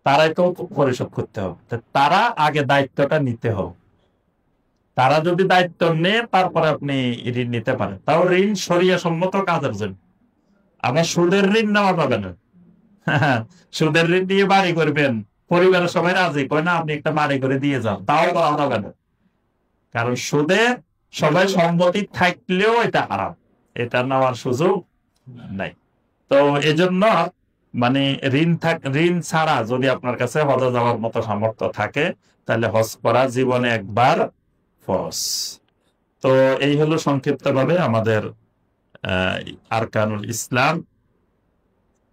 তারাই তো পরিশোধ করতে হবে। তো তারা আগে দায়িত্বটা নিতে হবে। তারা যদি দায়িত্ব নেয় তারপরে আপনি ঋণ নিতে পারেন, তাও ঋণ শরিয়া সম্মত কাজের জন্য। আবার সুদের ঋণ নেওয়া যাবে না। সুদের ঋণ দিয়ে বাড়ি করবেন, পরিবারের সবাই রাজি, কয় না আপনি একটা বাড়ি করে দিয়ে যান, তাও দেওয়া যাবে না। কারণ সুদে সবাই সম্মতি থাকলেও এটা হারাম, এটা নেওয়ার সুযোগ নাই। তো এজন্য মানে ঋণ ছাড়া যদি আপনার কাছে হজে যাওয়ার মতো সামর্থ্য থাকে, তাহলে হজ করা জীবনে একবার ফরজ। তো এই হলো সংক্ষিপ্ত ভাবে আমাদের আরকানুল ইসলাম।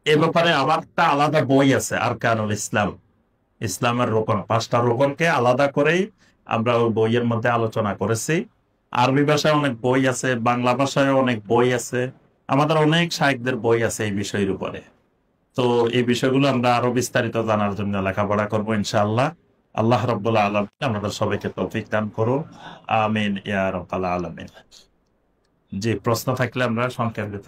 এ ব্যাপারে আমার একটা আলাদা বই আছে, আরকানুল ইসলাম, ইসলামের রোকন, 5টা রোকনকে আলাদা করেই আমরা ওই বইয়ের মধ্যে আলোচনা করেছি। আরবি ভাষায় অনেক বই আছে, বাংলা ভাষায় অনেক বই আছে, আমাদের অনেক শায়খদের বই আছে এই বিষয়ের উপরে। তো এই বিষয়গুলো আমরা আরো বিস্তারিত জানার জন্য লেখাপড়া করবো ইনশাআল্লাহ। আল্লাহ রাব্বুল আলামিন আমাদের সবাইকে তৌফিক দান করুন, আমিন ইয়া রাব্বাল আলামিন। জি, প্রশ্ন থাকলে আমরা সংক্ষেপে